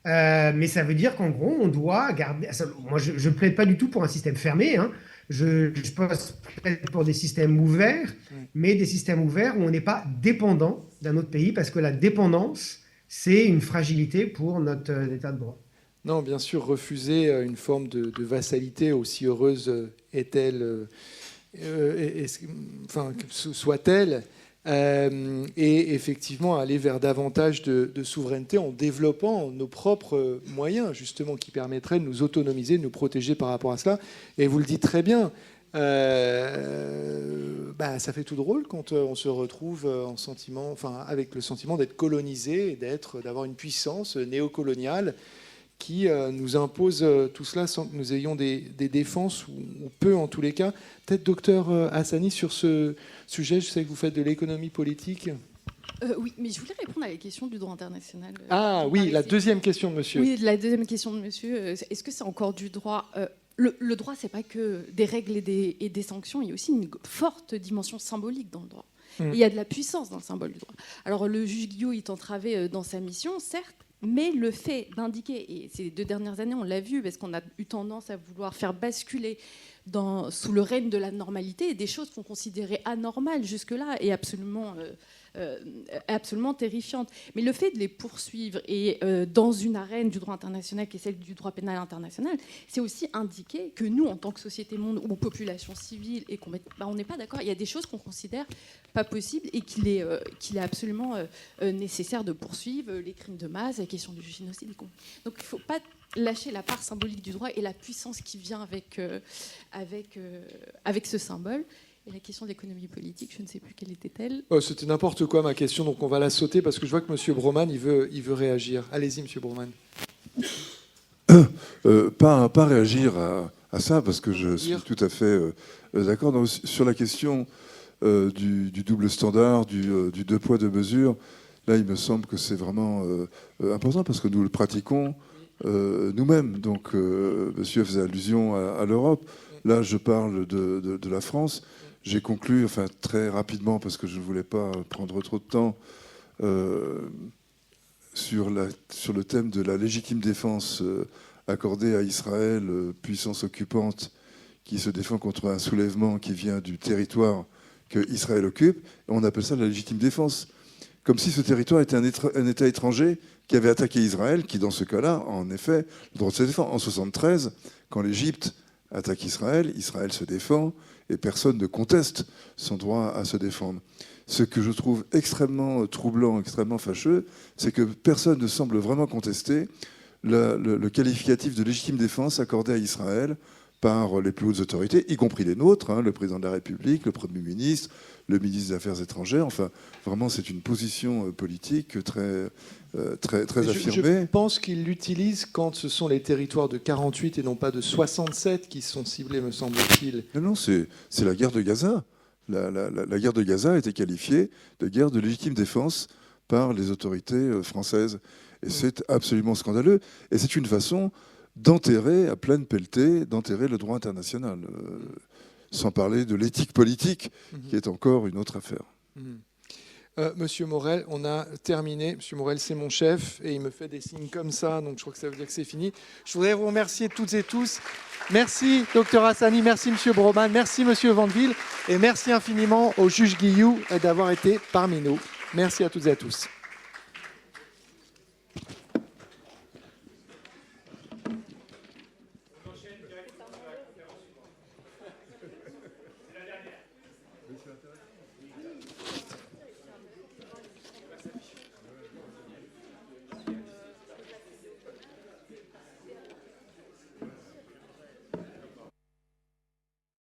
Mais ça veut dire qu'en gros, on doit garder... Moi, je ne plaide pas du tout pour un système fermé. Hein. Je plaide pour des systèmes ouverts, mais des systèmes ouverts où on n'est pas dépendant d'un autre pays, parce que la dépendance, c'est une fragilité pour notre état de droit. Non, bien sûr, refuser une forme de vassalité, aussi heureuse est-elle, enfin, soit-elle, et effectivement aller vers davantage de souveraineté en développant nos propres moyens, justement, qui permettraient de nous autonomiser, de nous protéger par rapport à cela. Et vous le dites très bien, ça fait tout drôle quand on se retrouve avec le sentiment d'être colonisé et d'avoir une puissance néocoloniale qui nous impose tout cela sans que nous ayons des défenses, ou peu en tous les cas. Peut-être, docteur Hassani, sur ce sujet, je sais que vous faites de l'économie politique. Oui, mais je voulais répondre à la question du droit international. Oui, la deuxième question de monsieur. Oui, la deuxième question de monsieur. Est-ce que c'est encore du droit le droit, c'est pas que des règles et des sanctions, il y a aussi une forte dimension symbolique dans le droit. Et il y a de la puissance dans le symbole du droit. Alors, le juge Guillot est entravé dans sa mission, certes, mais le fait d'indiquer, et ces 2 dernières années, on l'a vu, parce qu'on a eu tendance à vouloir faire basculer sous le règne de la normalité des choses qu'on considérait anormales jusque-là et absolument terrifiantes. Mais le fait de les poursuivre et dans une arène du droit international qui est celle du droit pénal international, c'est aussi indiquer que nous, en tant que société monde ou population civile, et on n'est pas d'accord. Il y a des choses qu'on considère pas possibles et qu'il est absolument nécessaire de poursuivre, les crimes de masse, la question du génocide. Donc il ne faut pas lâcher la part symbolique du droit et la puissance qui vient avec ce symbole. Et la question de l'économie politique, je ne sais plus quelle était-elle. C'était n'importe quoi ma question, donc on va la sauter parce que je vois que M. Broman, il veut réagir. Allez-y, M. Broman. Pas réagir à ça, parce que je suis tout à fait d'accord. Donc, sur la question du double standard, du 2 poids 2 mesures, là, il me semble que c'est vraiment important, parce que nous le pratiquons nous-mêmes. Donc, monsieur faisait allusion à l'Europe. Là, je parle de la France. J'ai conclu, très rapidement, parce que je ne voulais pas prendre trop de temps, sur le thème de la légitime défense accordée à Israël, puissance occupante qui se défend contre un soulèvement qui vient du territoire que Israël occupe. On appelle ça la légitime défense. Comme si ce territoire était un État étranger qui avait attaqué Israël, qui, dans ce cas-là, en effet, le droit de se défendre. En 1973, quand l'Égypte attaque Israël, Israël se défend et personne ne conteste son droit à se défendre. Ce que je trouve extrêmement troublant, extrêmement fâcheux, c'est que personne ne semble vraiment contester le qualificatif de légitime défense accordé à Israël par les plus hautes autorités, y compris les nôtres, le président de la République, le Premier ministre, le ministre des Affaires étrangères. Enfin, vraiment, c'est une position politique très affirmée. Je pense qu'il l'utilise quand ce sont les territoires de 48 et non pas de 67 qui sont ciblés, me semble-t-il. Non, c'est la guerre de Gaza. La guerre de Gaza a été qualifiée de guerre de légitime défense par les autorités françaises. Et c'est absolument scandaleux. Et c'est une façon d'enterrer à pleine pelletée, d'enterrer le droit international. Sans parler de l'éthique politique, qui est encore une autre affaire. Monsieur Morel, on a terminé. Monsieur Morel, c'est mon chef, et il me fait des signes comme ça, donc je crois que ça veut dire que c'est fini. Je voudrais vous remercier toutes et tous. Merci, docteur Hassani, merci, monsieur Broman, merci, monsieur Vandeville, et merci infiniment au juge Guillou d'avoir été parmi nous. Merci à toutes et à tous.